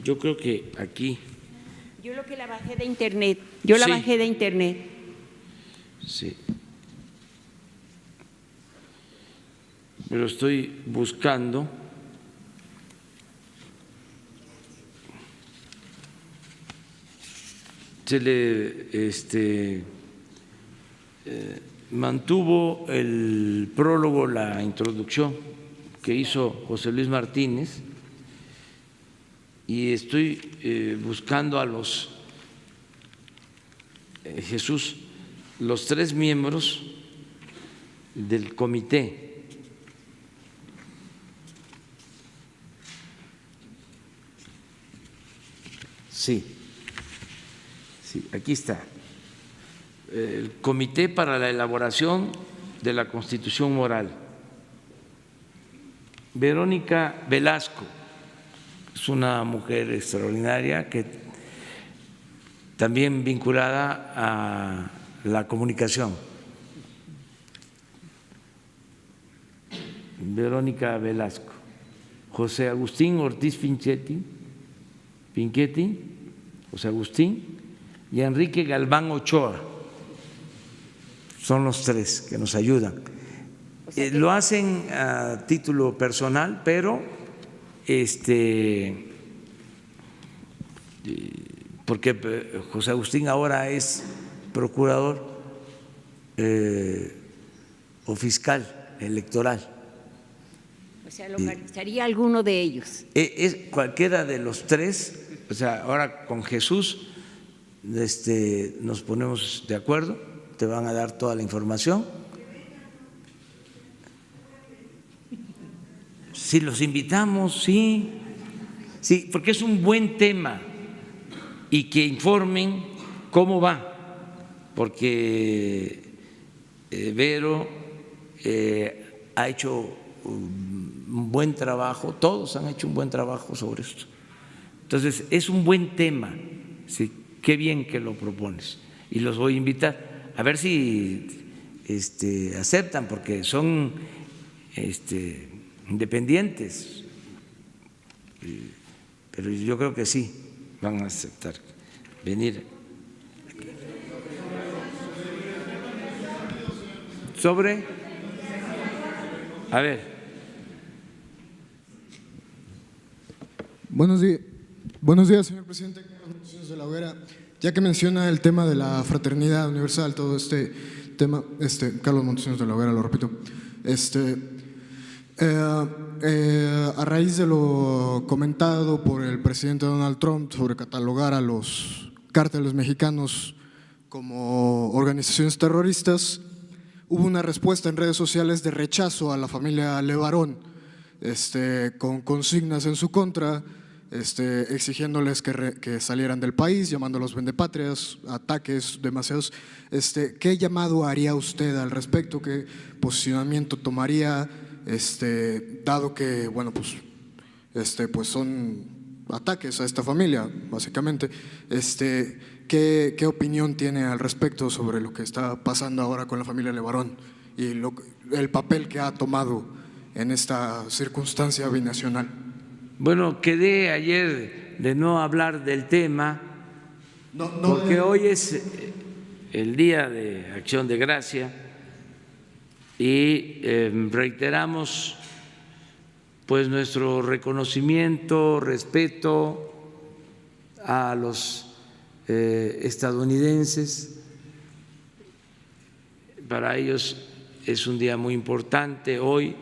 yo creo que aquí. Yo lo que la bajé de internet, yo la Sí. bajé de internet. Sí. Pero estoy buscando. Se le mantuvo el prólogo, la introducción que hizo José Luis Martínez, y estoy buscando a los Jesús, los 3 miembros del comité. Sí, aquí está. El Comité para la Elaboración de la Constitución Moral. Verónica Velasco es una mujer extraordinaria que también vinculada a la comunicación. Verónica Velasco. José Agustín Ortiz Pinchetti, José Agustín, y Enrique Galván Ochoa. Son los 3 que nos ayudan. O sea, lo hacen a título personal, pero porque José Agustín ahora es procurador o fiscal electoral. O sea, localizaría alguno de ellos. Es cualquiera de los 3. O sea, ahora con Jesús nos ponemos de acuerdo, te van a dar toda la información. Si los invitamos, sí, porque es un buen tema, y que informen cómo va, porque Vero ha hecho un buen trabajo, todos han hecho un buen trabajo sobre esto. Entonces, es un buen tema, sí, qué bien que lo propones, y los voy a invitar a ver si aceptan, porque son independientes, pero yo creo que sí van a aceptar venir. Sobre, a ver. Buenos días, señor presidente. Carlos Montesinos de la Hoguera. Ya que menciona el tema de la fraternidad universal, todo este tema, Carlos Montesinos de la Hoguera, lo repito, a raíz de lo comentado por el presidente Donald Trump sobre catalogar a los cárteles mexicanos como organizaciones terroristas, hubo una respuesta en redes sociales de rechazo a la familia Levarón, con consignas en su contra, exigiéndoles que salieran del país, llamándolos vendepatrias, ataques demasiados. ¿Qué llamado haría usted al respecto? ¿Qué posicionamiento tomaría, dado que, bueno, pues son ataques a esta familia, básicamente? ¿Qué opinión tiene al respecto sobre lo que está pasando ahora con la familia Levarón y el papel que ha tomado en esta circunstancia binacional? Bueno, quedé ayer de no hablar del tema, porque hoy es el Día de Acción de Gracia y reiteramos pues nuestro reconocimiento, respeto a los estadounidenses. Para ellos es un día muy importante hoy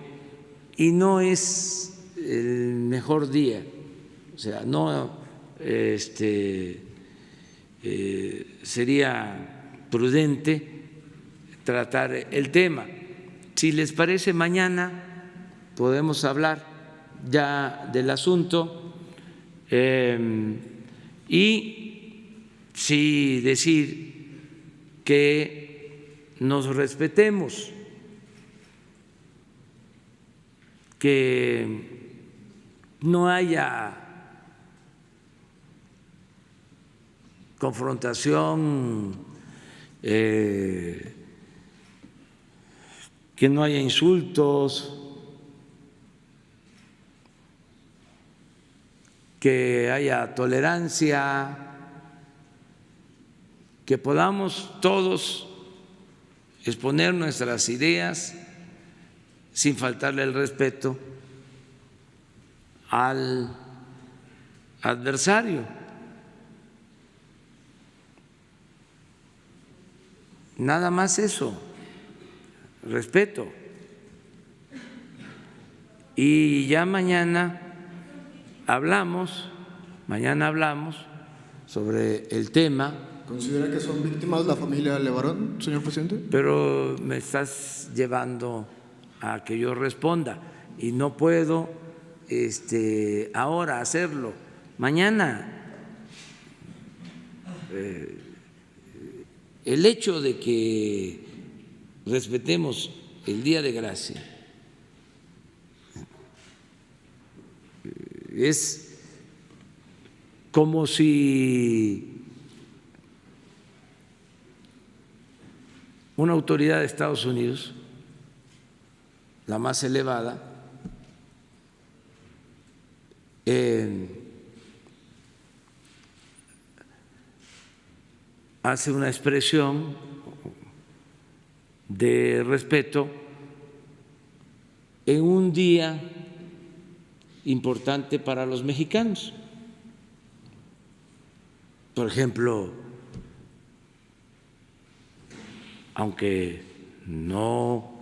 y no es el mejor día, o sea, no sería prudente tratar el tema. Si les parece, mañana podemos hablar ya del asunto y sí decir que nos respetemos, que no haya confrontación, que no haya insultos, que haya tolerancia, que podamos todos exponer nuestras ideas sin faltarle el respeto al adversario. Nada más eso, respeto. Y ya mañana hablamos sobre el tema. ¿Considera que son víctimas la familia Levarón, señor presidente? Pero me estás llevando a que yo responda y no puedo ahora hacerlo. Mañana el hecho de que respetemos el Día de Gracia es como si una autoridad de Estados Unidos, la más elevada, hace una expresión de respeto en un día importante para los mexicanos. Por ejemplo, aunque no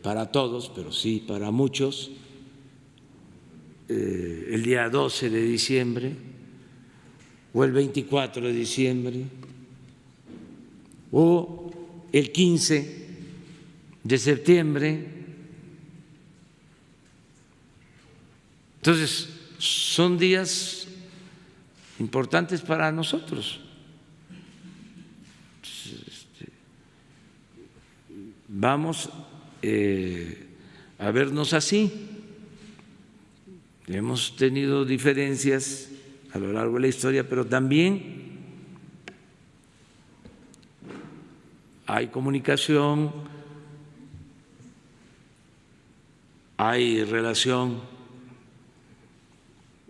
para todos, pero sí para muchos, el día 12 de diciembre o el 24 de diciembre o el 15 de septiembre. Entonces, son días importantes para nosotros. Vamos a vernos así. Hemos tenido diferencias a lo largo de la historia, pero también hay comunicación, hay relación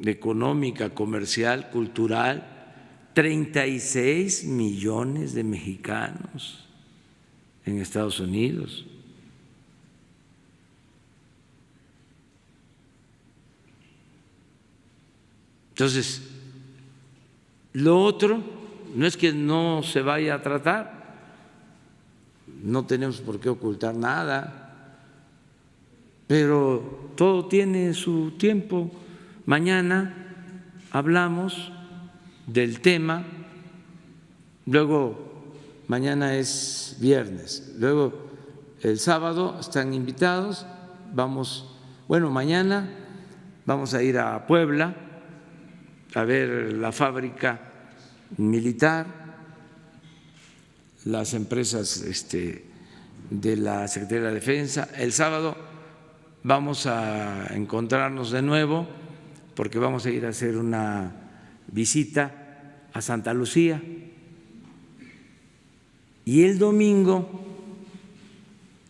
económica, comercial, cultural. 36 millones de mexicanos en Estados Unidos. Entonces, lo otro no es que no se vaya a tratar, no tenemos por qué ocultar nada, pero todo tiene su tiempo. Mañana hablamos del tema, luego mañana es viernes, luego el sábado están invitados, mañana vamos a ir a Puebla a ver la fábrica militar, las empresas de la Secretaría de Defensa. El sábado vamos a encontrarnos de nuevo porque vamos a ir a hacer una visita a Santa Lucía. Y el domingo,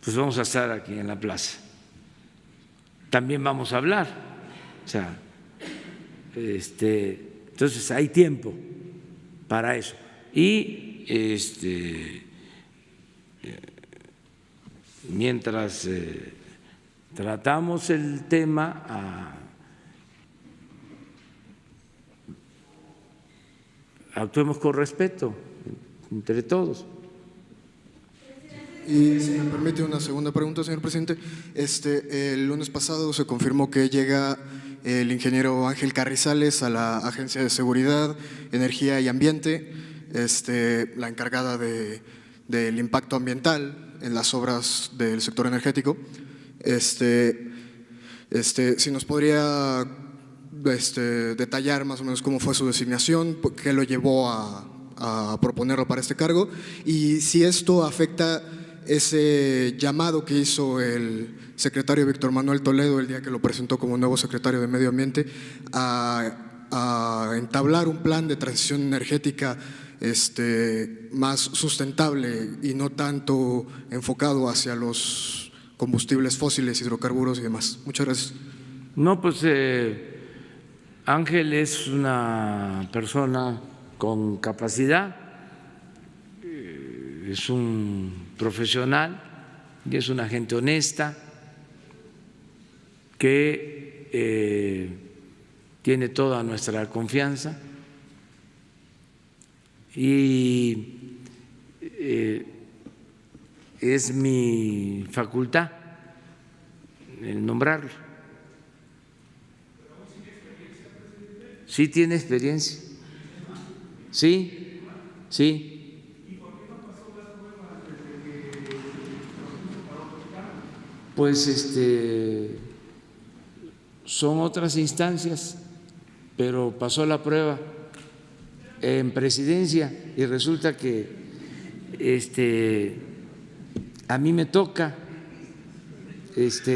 pues vamos a estar aquí en la plaza. También vamos a hablar, o sea, Entonces hay tiempo para eso. Y mientras tratamos el tema, actuemos con respeto entre todos. Y si me permite una segunda pregunta, señor presidente. El lunes pasado se confirmó que llega el ingeniero Ángel Carrizales a la Agencia de Seguridad, Energía y Ambiente, la encargada del impacto ambiental en las obras del sector energético. Si nos podría detallar más o menos cómo fue su designación, qué lo llevó a proponerlo para este cargo, y si esto afecta ese llamado que hizo el secretario Víctor Manuel Toledo el día que lo presentó como nuevo secretario de Medio Ambiente a entablar un plan de transición energética más sustentable y no tanto enfocado hacia los combustibles fósiles, hidrocarburos y demás. Muchas gracias. No, pues Ángel es una persona con capacidad, es un profesional y es una gente honesta que tiene toda nuestra confianza y es mi facultad el nombrarlo. Sí tiene experiencia. Sí, sí. Pues son otras instancias, pero pasó la prueba en presidencia y resulta que a mí me toca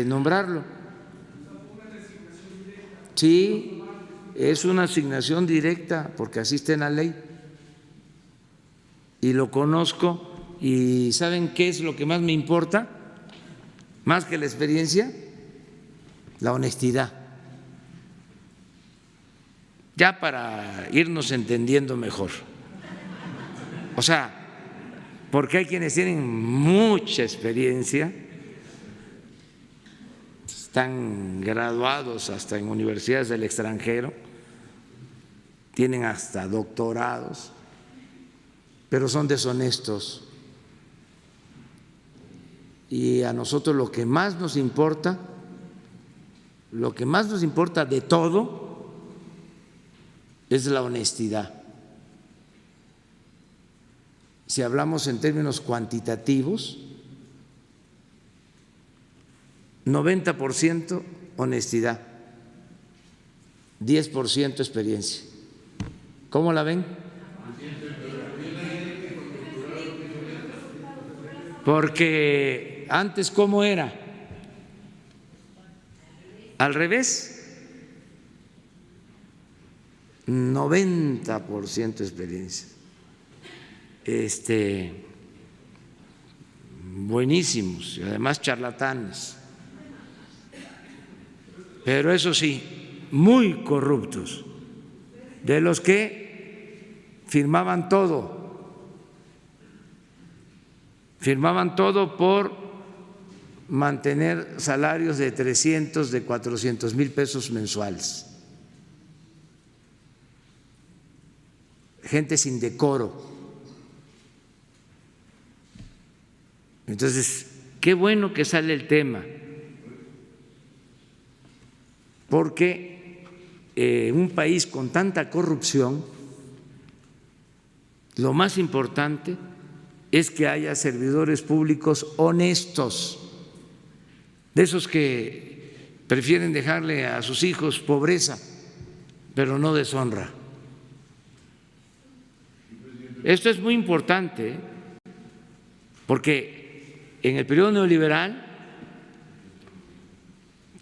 nombrarlo. Sí, es una asignación directa porque así está en la ley y lo conozco. ¿Y saben qué es lo que más me importa? Más que la experiencia, la honestidad. Ya para irnos entendiendo mejor. O sea, porque hay quienes tienen mucha experiencia, están graduados hasta en universidades del extranjero, tienen hasta doctorados, pero son deshonestos. Y a nosotros lo que más nos importa de todo es la honestidad. Si hablamos en términos cuantitativos, 90% honestidad, 10% experiencia. ¿Cómo la ven? Porque antes, ¿cómo era? Al revés, 90% experiencia. Buenísimos y además charlatanes. Pero eso sí, muy corruptos, de los que firmaban todo por mantener salarios de 300, de 400 mil pesos mensuales. Gente sin decoro. Entonces, qué bueno que sale el tema, porque en un país con tanta corrupción, lo más importante es que haya servidores públicos honestos, de esos que prefieren dejarle a sus hijos pobreza, pero no deshonra. Esto es muy importante, porque en el periodo neoliberal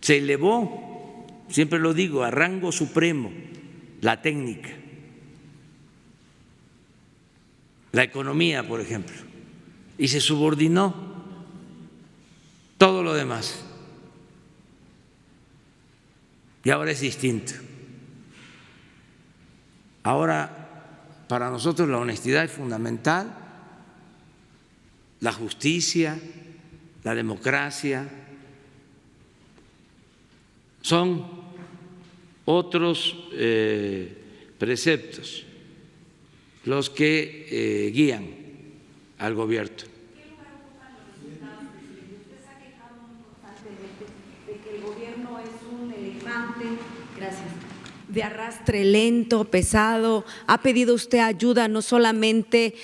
se elevó, siempre lo digo, a rango supremo la técnica, la economía, por ejemplo, y se subordinó todo lo demás. Y ahora es distinto. Ahora, para nosotros la honestidad es fundamental, la justicia, la democracia, son otros preceptos los que guían al gobierno. ¿Qué lugar ocupan los resultados, presidente? Usted se ha quejado muy constantemente de que el gobierno es un elefante, gracias, de arrastre lento, pesado. Ha pedido usted ayuda no solamente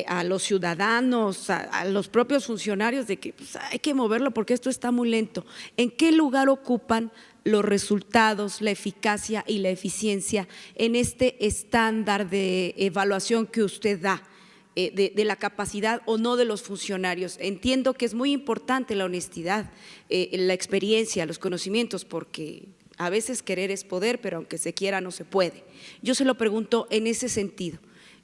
a los ciudadanos, a los propios funcionarios, de que pues, hay que moverlo porque esto está muy lento. ¿En qué lugar ocupan los resultados, la eficacia y la eficiencia en este estándar de evaluación que usted da de la capacidad o no de los funcionarios? Entiendo que es muy importante la honestidad, la experiencia, los conocimientos, porque a veces querer es poder, pero aunque se quiera no se puede. Yo se lo pregunto en ese sentido.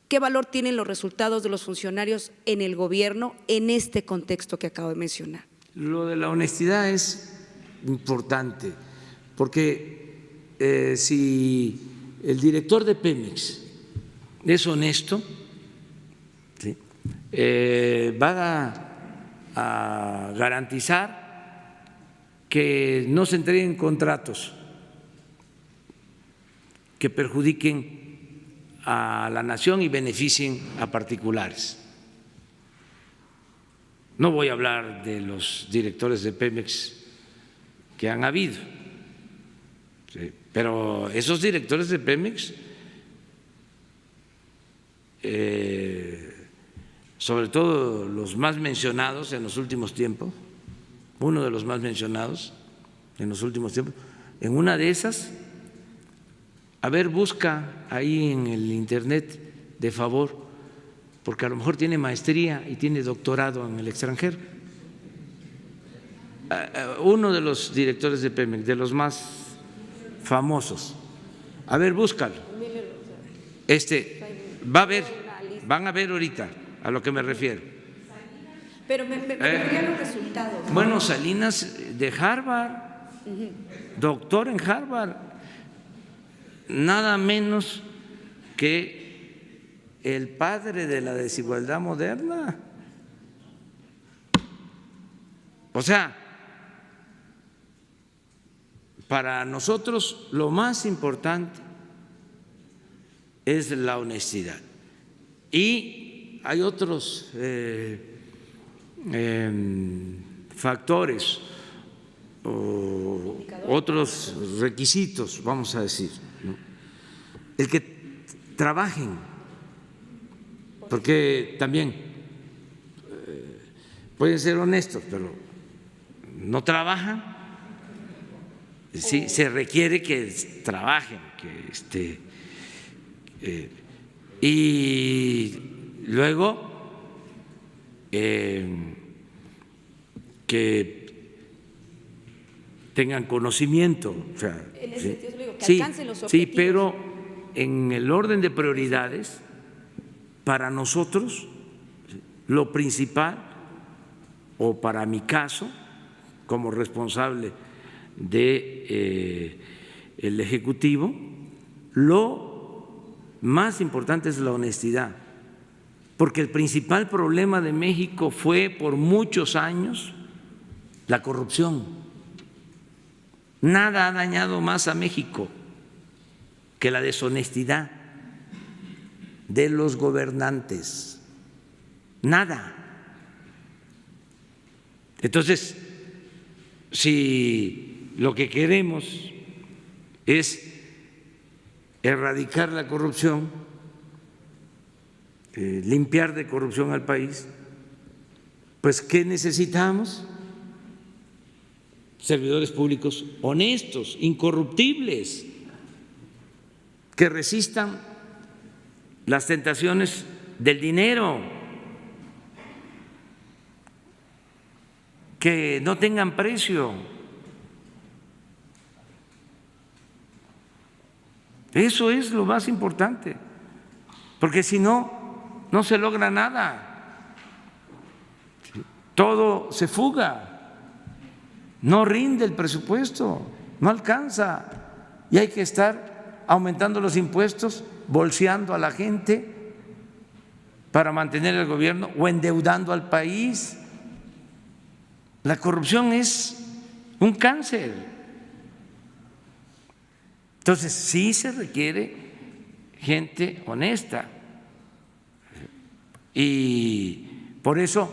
¿Qué valor tienen los resultados de los funcionarios en el gobierno en este contexto que acabo de mencionar? Lo de la honestidad es importante, porque si el director de Pemex es honesto, ¿sí?, va a garantizar que no se entreguen contratos que perjudiquen a la nación y beneficien a particulares. No voy a hablar de los directores de Pemex que han habido, sí, pero esos directores de Pemex, sobre todo los más mencionados en los últimos tiempos, uno de los más mencionados en los últimos tiempos, en una de esas, a ver, busca ahí en el internet de favor, porque a lo mejor tiene maestría y tiene doctorado en el extranjero. Uno de los directores de Pemex, de los más famosos, a ver, búscalo. Va a ver, van a ver ahorita a lo que me refiero. Pero me refería a los resultados. Bueno, Salinas de Harvard, doctor en Harvard, nada menos que el padre de la desigualdad moderna. O sea, para nosotros lo más importante es la honestidad. Y hay otros factores o otros requisitos, vamos a decir, ¿no? El que trabajen, porque también pueden ser honestos, pero no trabajan. Sí, se requiere que trabajen, y luego que tengan conocimiento, o sea, en ese sentido, digo, que sí, alcancen los sí, objetivos. pero en el orden de prioridades, para nosotros lo principal, o para mi caso, como responsable del Ejecutivo, lo más importante es la honestidad, porque el principal problema de México fue por muchos años la corrupción. Nada ha dañado más a México que la deshonestidad de los gobernantes. Nada. Entonces, si lo que queremos es erradicar la corrupción, limpiar de corrupción al país, pues ¿qué necesitamos? Servidores públicos honestos, incorruptibles, que resistan las tentaciones del dinero, que no tengan precio. Eso es lo más importante, porque si no, no se logra nada. Todo se fuga, no rinde el presupuesto, no alcanza, y hay que estar aumentando los impuestos, bolseando a la gente para mantener el gobierno o endeudando al país. La corrupción es un cáncer. Entonces, sí se requiere gente honesta. Y por eso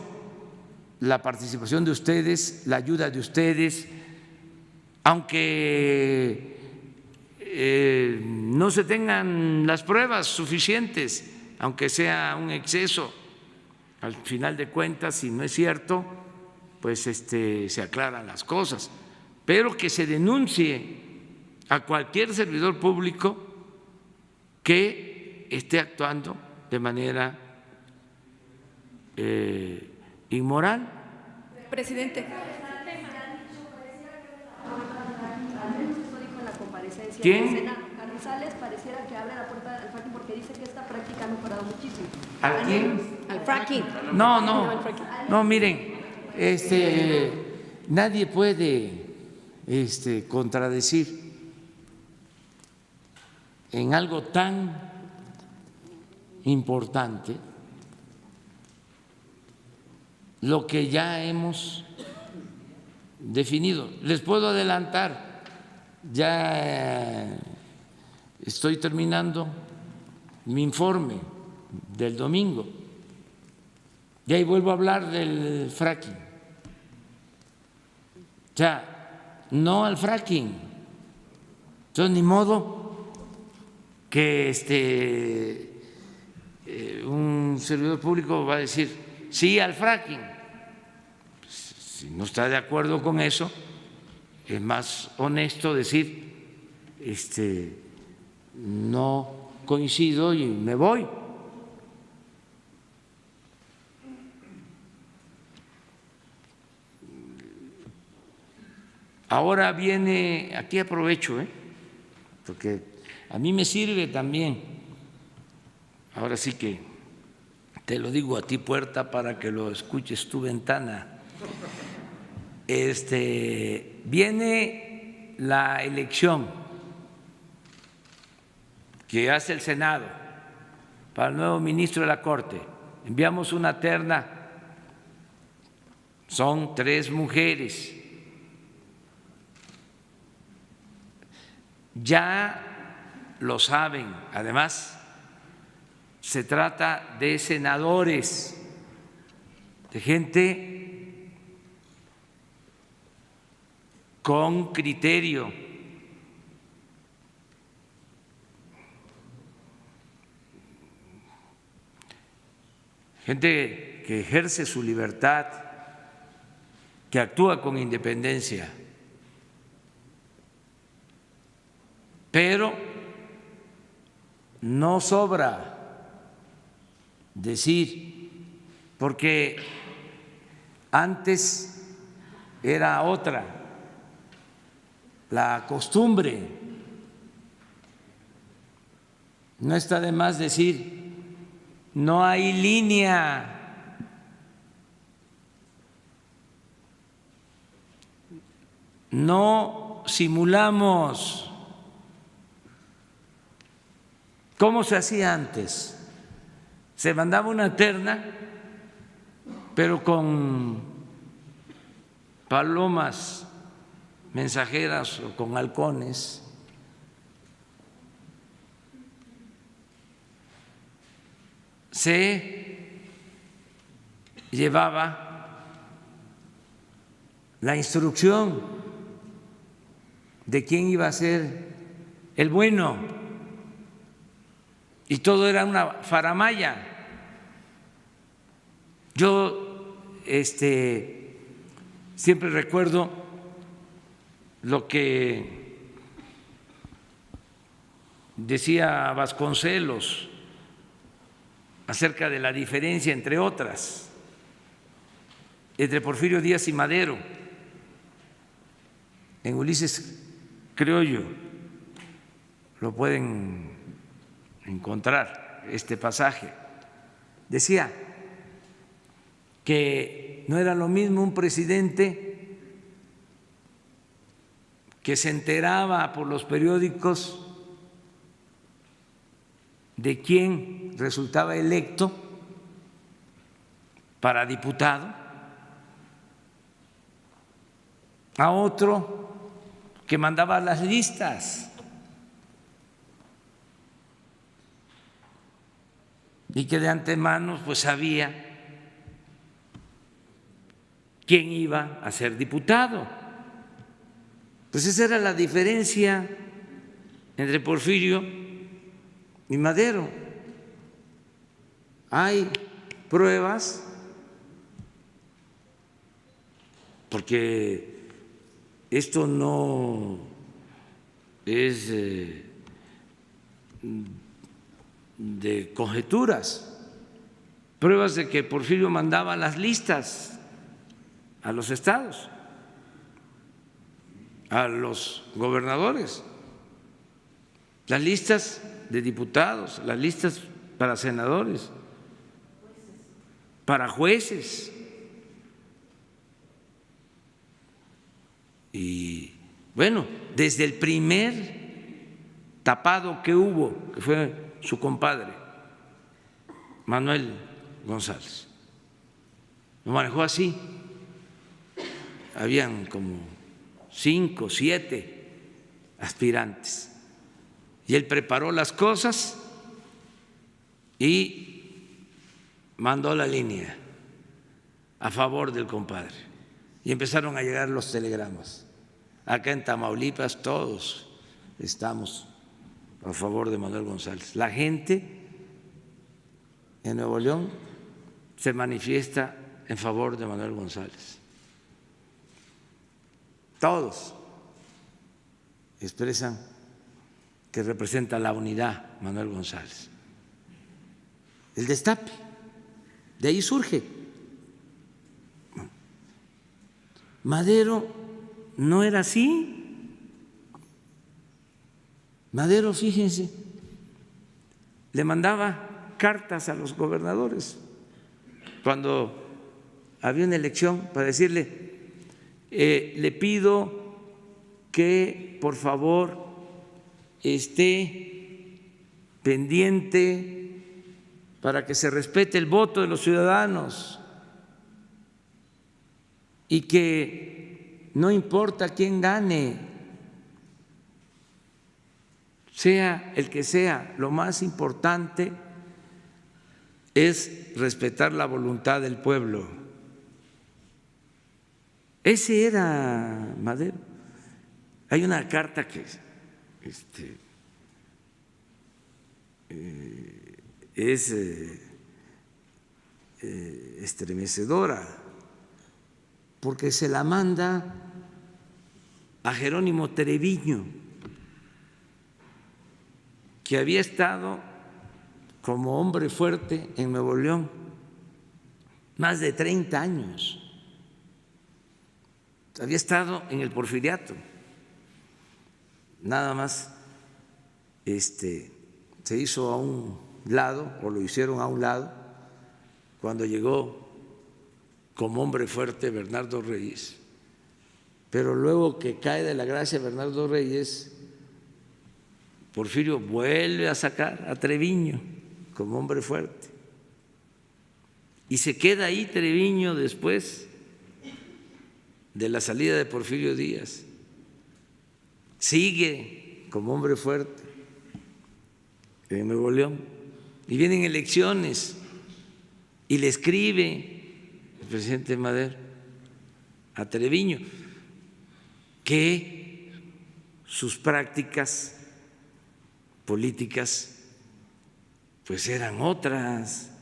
la participación de ustedes, la ayuda de ustedes, aunque no se tengan las pruebas suficientes, aunque sea un exceso, al final de cuentas, si no es cierto, pues se aclaran las cosas, pero que se denuncie a cualquier servidor público que esté actuando de manera inmoral. Presidente. ¿Quién? Carrizales pareciera que abre la puerta al fracking porque dice que esta práctica ha mejorado muchísimo. ¿A quién? Al fracking. No, miren, nadie puede contradecir en algo tan importante lo que ya hemos definido. Les puedo adelantar, ya estoy terminando mi informe del domingo y ahí vuelvo a hablar del fracking. O sea, no al fracking. Entonces, ni modo que un servidor público va a decir sí al fracking. Si no está de acuerdo con eso, es más honesto decir no coincido y me voy. Ahora viene, aquí aprovecho, porque a mí me sirve también, ahora sí que te lo digo a ti, puerta, para que lo escuches tu ventana. Viene la elección que hace el Senado para el nuevo ministro de la Corte. Enviamos una terna, son 3 mujeres. Ya lo saben, además, se trata de senadores, de gente con criterio, gente que ejerce su libertad, que actúa con independencia, pero no sobra decir, porque antes era otra la costumbre. No está de más decir, no hay línea, no simulamos. ¿Cómo se hacía antes? Se mandaba una terna, pero con palomas mensajeras o con halcones. Se llevaba la instrucción de quién iba a ser el bueno y todo era una faramalla. Yo siempre recuerdo lo que decía Vasconcelos acerca de la diferencia, entre otras, entre Porfirio Díaz y Madero. En Ulises Criollo lo pueden encontrar este pasaje. Decía que no era lo mismo un presidente que se enteraba por los periódicos de quién resultaba electo para diputado, a otro que mandaba las listas y que de antemano pues sabía quién iba a ser diputado. Pues esa era la diferencia entre Porfirio y Madero. Hay pruebas porque esto no es de conjeturas, pruebas de que Porfirio mandaba las listas a los estados, a los gobernadores, las listas de diputados, las listas para senadores, para jueces. Y bueno, desde el primer tapado que hubo, que fue su compadre, Manuel González, lo manejó así. Habían como 5, 7 aspirantes y él preparó las cosas y mandó la línea a favor del compadre y empezaron a llegar los telegramas. Acá en Tamaulipas todos estamos a favor de Manuel González. La gente en Nuevo León se manifiesta en favor de Manuel González. Todos expresan que representa la unidad Manuel González. El destape, de ahí surge. Madero no era así. Madero, fíjense, le mandaba cartas a los gobernadores cuando había una elección para decirle: le pido que por favor esté pendiente para que se respete el voto de los ciudadanos y que no importa quién gane, sea el que sea, lo más importante es respetar la voluntad del pueblo. Ese era Madero. Hay una carta que es estremecedora porque se la manda a Jerónimo Treviño, que había estado como hombre fuerte en Nuevo León más de 30 años. Había estado en el Porfiriato, nada más se hizo a un lado, o lo hicieron a un lado, cuando llegó como hombre fuerte Bernardo Reyes. Pero luego que cae de la gracia Bernardo Reyes, Porfirio vuelve a sacar a Treviño como hombre fuerte. Y se queda ahí Treviño después de la salida de Porfirio Díaz. Sigue como hombre fuerte en Nuevo León. Y vienen elecciones y le escribe el presidente Madero a Treviño que sus prácticas políticas pues eran otras.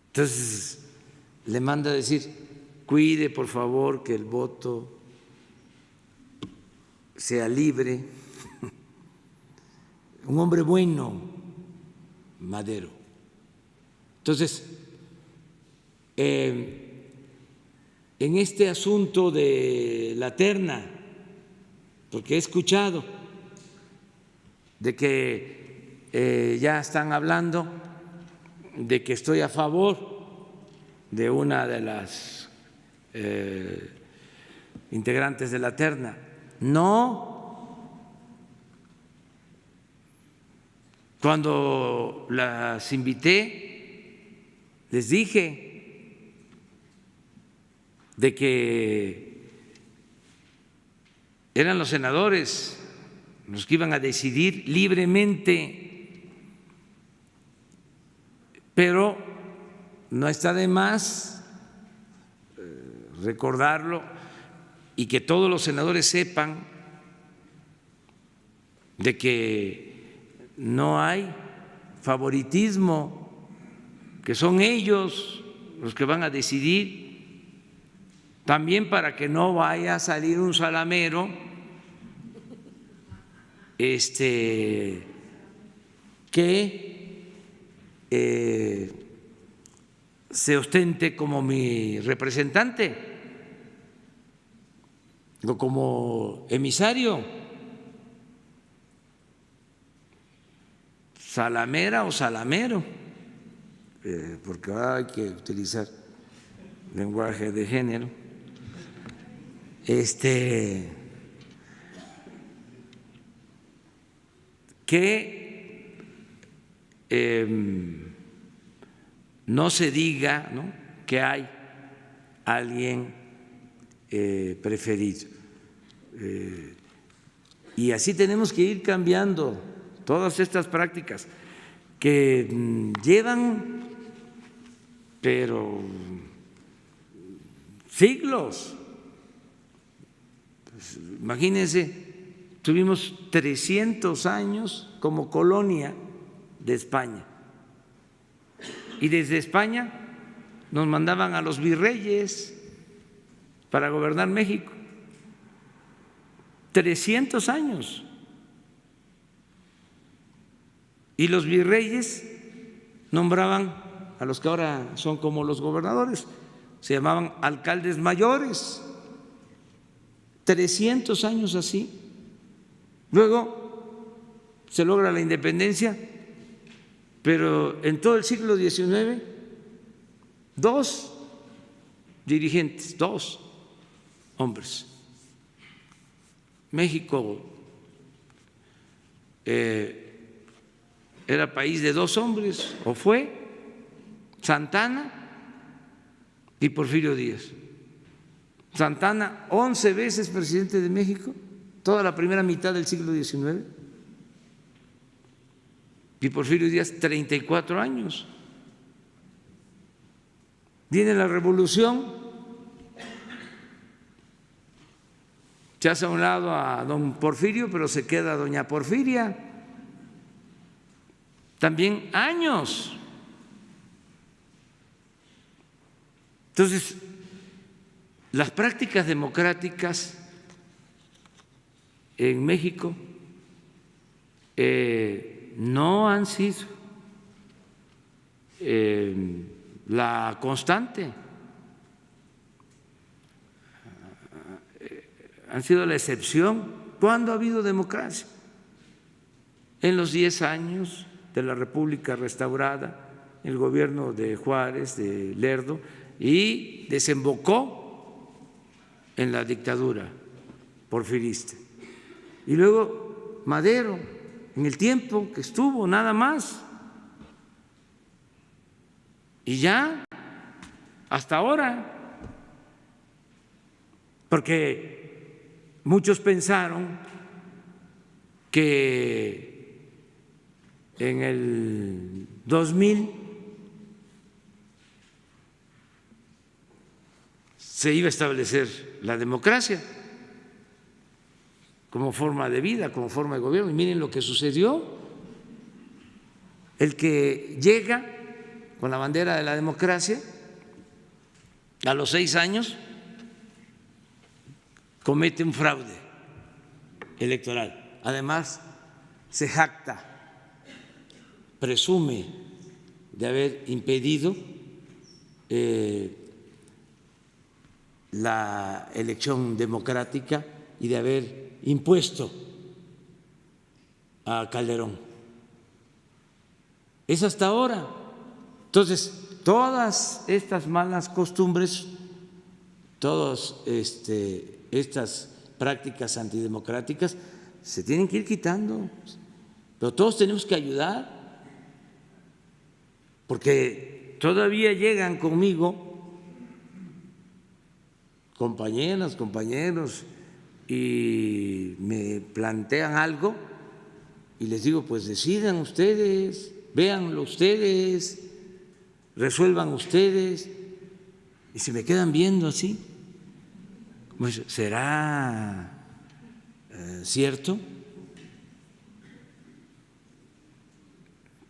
Entonces le manda a decir: cuide por favor que el voto sea libre. Un hombre bueno, Madero. Entonces, en este asunto de la terna, porque he escuchado de que ya están hablando de que estoy a favor de una de las integrantes de la terna. No, Cuando las invité, les dije de que eran los senadores los que iban a decidir libremente, pero no está de más recordarlo y que todos los senadores sepan de que no hay favoritismo, que son ellos los que van a decidir, también para que no vaya a salir un salamero que se ostente como mi representante o como emisario. Salamera o salamero, porque ahora hay que utilizar lenguaje de género. Que no se diga, ¿no?, que hay alguien preferido. Y así tenemos que ir cambiando todas estas prácticas que llevan, pero siglos. Pues, imagínense, tuvimos 300 años como colonia de España y desde España nos mandaban a los virreyes para gobernar México. 300 años. Y los virreyes nombraban a los que ahora son como los gobernadores, se llamaban alcaldes mayores. 300 años así. Luego se logra la independencia, pero en todo el siglo XIX, 2 dirigentes, 2 hombres. México era país de 2 hombres, o fue Santana y Porfirio Díaz. Santana, 11 veces presidente de México, toda la primera mitad del siglo XIX, y Porfirio Díaz, 34 años. Viene la revolución, se hace a un lado a don Porfirio, pero se queda doña Porfiria, también años. Entonces, las prácticas democráticas en México no han sido la constante, han sido la excepción. ¿Cuándo ha habido democracia? En los 10 años de la República restaurada, el gobierno de Juárez, de Lerdo, y desembocó en la dictadura porfirista. Y luego Madero, en el tiempo que estuvo, nada más. Y ya, hasta ahora, porque muchos pensaron que en el 2000 se iba a establecer la democracia como forma de vida, como forma de gobierno. Y miren lo que sucedió. El que llega con la bandera de la democracia, a los 6 años comete un fraude electoral. Además, se jacta, presume de haber impedido la elección democrática y de haber impuesto a Calderón. Es hasta ahora. Entonces, todas estas malas costumbres, todas estas prácticas antidemocráticas se tienen que ir quitando, pero todos tenemos que ayudar porque todavía llegan conmigo compañeras, compañeros, y me plantean algo y les digo, pues decidan ustedes, véanlo ustedes, resuelvan ustedes, y se me quedan viendo así, pues, ¿será cierto?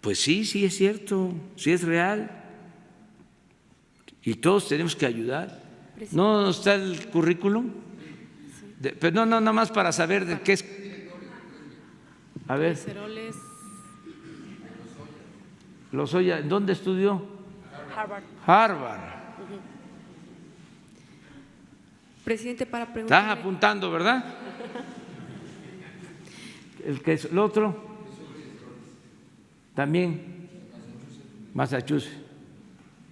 Pues sí, sí es cierto, sí es real, y todos tenemos que ayudar. ¿No está el currículum? Pero no, nada más para saber de qué es. A ver. Lozoya, ¿dónde estudió? Harvard. Presidente, para preguntar. Estás apuntando, ¿verdad? El otro también, Massachusetts,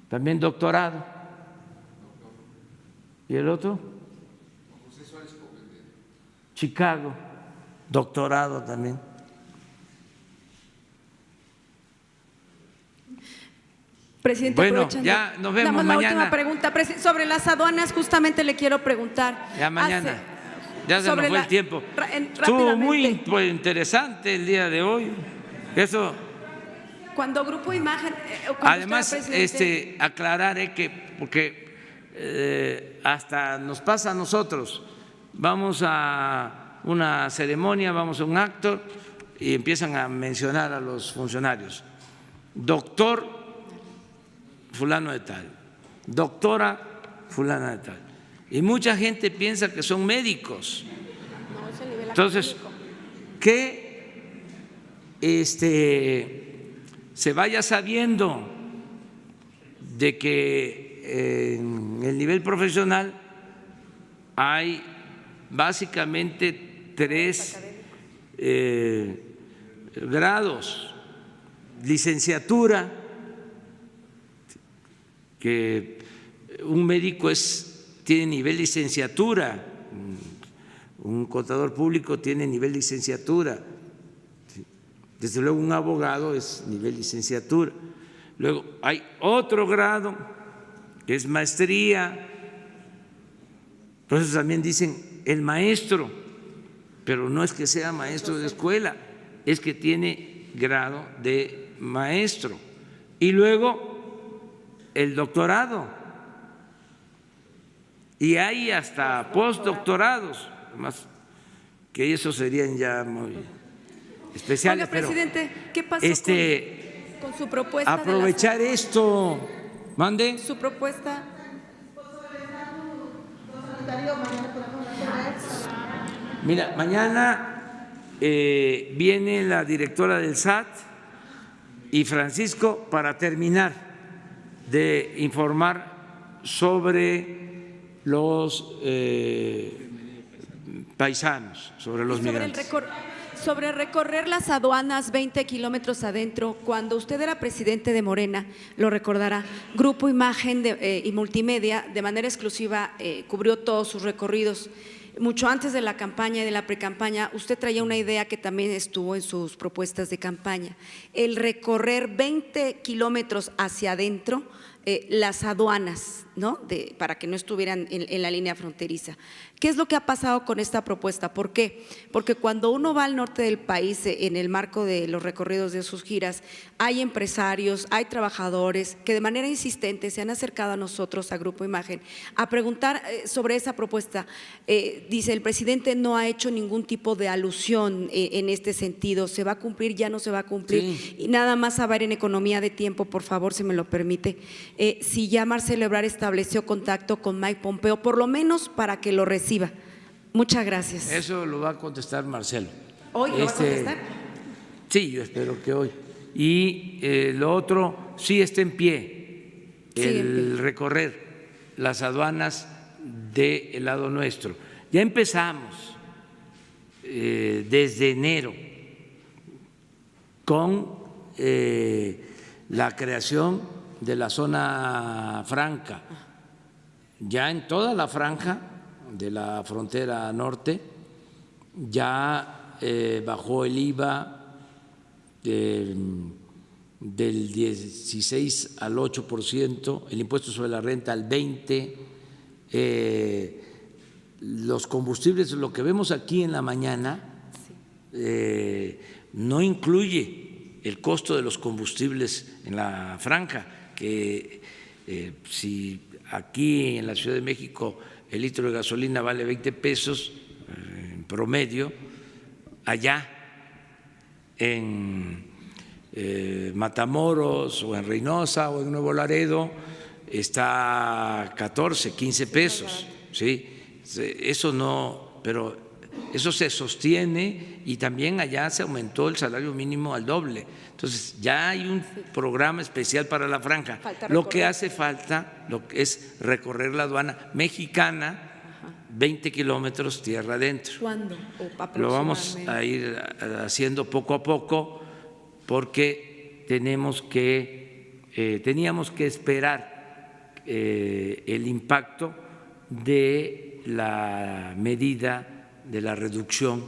también doctorado. ¿Y el otro? Chicago, doctorado también. Presidente, bueno, ya nos vemos mañana. La última pregunta, sobre las aduanas justamente le quiero preguntar. Ya mañana, ya se nos fue el tiempo. Estuvo muy interesante el día de hoy. Eso. Cuando Grupo Imagen. Además, aclarar que porque hasta nos pasa a nosotros. Vamos a una ceremonia, vamos a un acto y empiezan a mencionar a los funcionarios. Doctor fulano de tal, doctora fulana de tal. Y mucha gente piensa que son médicos. Entonces, que se vaya sabiendo de que en el nivel profesional hay básicamente 3 grados: licenciatura, que un médico tiene nivel licenciatura, un contador público tiene nivel licenciatura, desde luego un abogado es nivel licenciatura. Luego hay otro grado que es maestría, por eso también dicen el maestro, pero no es que sea maestro de escuela, es que tiene grado de maestro. Y luego el doctorado, y hay hasta postdoctorados, más que esos serían ya muy especiales. Oiga, presidente, ¿qué pasó con su propuesta? Aprovechar esto, mande. Su propuesta. Mira, mañana viene la directora del SAT y Francisco para terminar de informar sobre los paisanos, sobre los migrantes. Sobre recorrer las aduanas 20 kilómetros adentro, cuando usted era presidente de Morena, lo recordará, Grupo Imagen y Multimedia de manera exclusiva cubrió todos sus recorridos. Mucho antes de la campaña y de la precampaña, usted traía una idea que también estuvo en sus propuestas de campaña, el recorrer 20 kilómetros hacia adentro las aduanas, ¿no? Para que no estuvieran en la línea fronteriza. ¿Qué es lo que ha pasado con esta propuesta? ¿Por qué? Porque cuando uno va al norte del país en el marco de los recorridos de sus giras, hay empresarios, hay trabajadores que de manera insistente se han acercado a nosotros, a Grupo Imagen, a preguntar sobre esa propuesta. Dice, el presidente no ha hecho ningún tipo de alusión en este sentido, ¿se va a cumplir, ya no se va a cumplir? Sí. Y nada más a ver en economía de tiempo, por favor, si me lo permite, si ya Marcelo Ebrard estableció contacto con Mike Pompeo, por lo menos para que lo reciba. Muchas gracias. Eso lo va a contestar Marcelo. ¿Hoy lo va a contestar? Sí, yo espero que hoy. Y lo otro, sí está en pie el recorrer las aduanas del lado nuestro. Ya empezamos desde enero con la creación de la zona franca. Ya en toda la franja de la frontera norte ya bajó el IVA del 16 al 8%, el impuesto sobre la renta al 20%, los combustibles, lo que vemos aquí en la mañana, no incluye el costo de los combustibles en la franja, que si aquí en la Ciudad de México el litro de gasolina vale 20 pesos en promedio, allá en Matamoros o en Reynosa o en Nuevo Laredo está 14, 15 pesos, ¿sí? Eso no, pero eso se sostiene y también allá se aumentó el salario mínimo al doble. Entonces ya hay un programa especial para la franja. Lo que hace falta es recorrer la aduana mexicana, 20 kilómetros tierra adentro. ¿Cuándo? Lo vamos a ir haciendo poco a poco porque teníamos que esperar el impacto de la medida de la reducción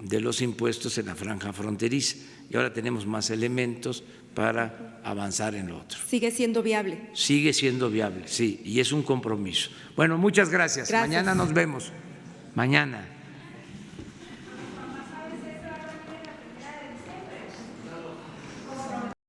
de los impuestos en la franja fronteriza. Y ahora tenemos más elementos para avanzar en lo otro. ¿Sigue siendo viable? Sigue siendo viable, sí, y es un compromiso. Bueno, muchas gracias. Mañana nos vemos. Mañana.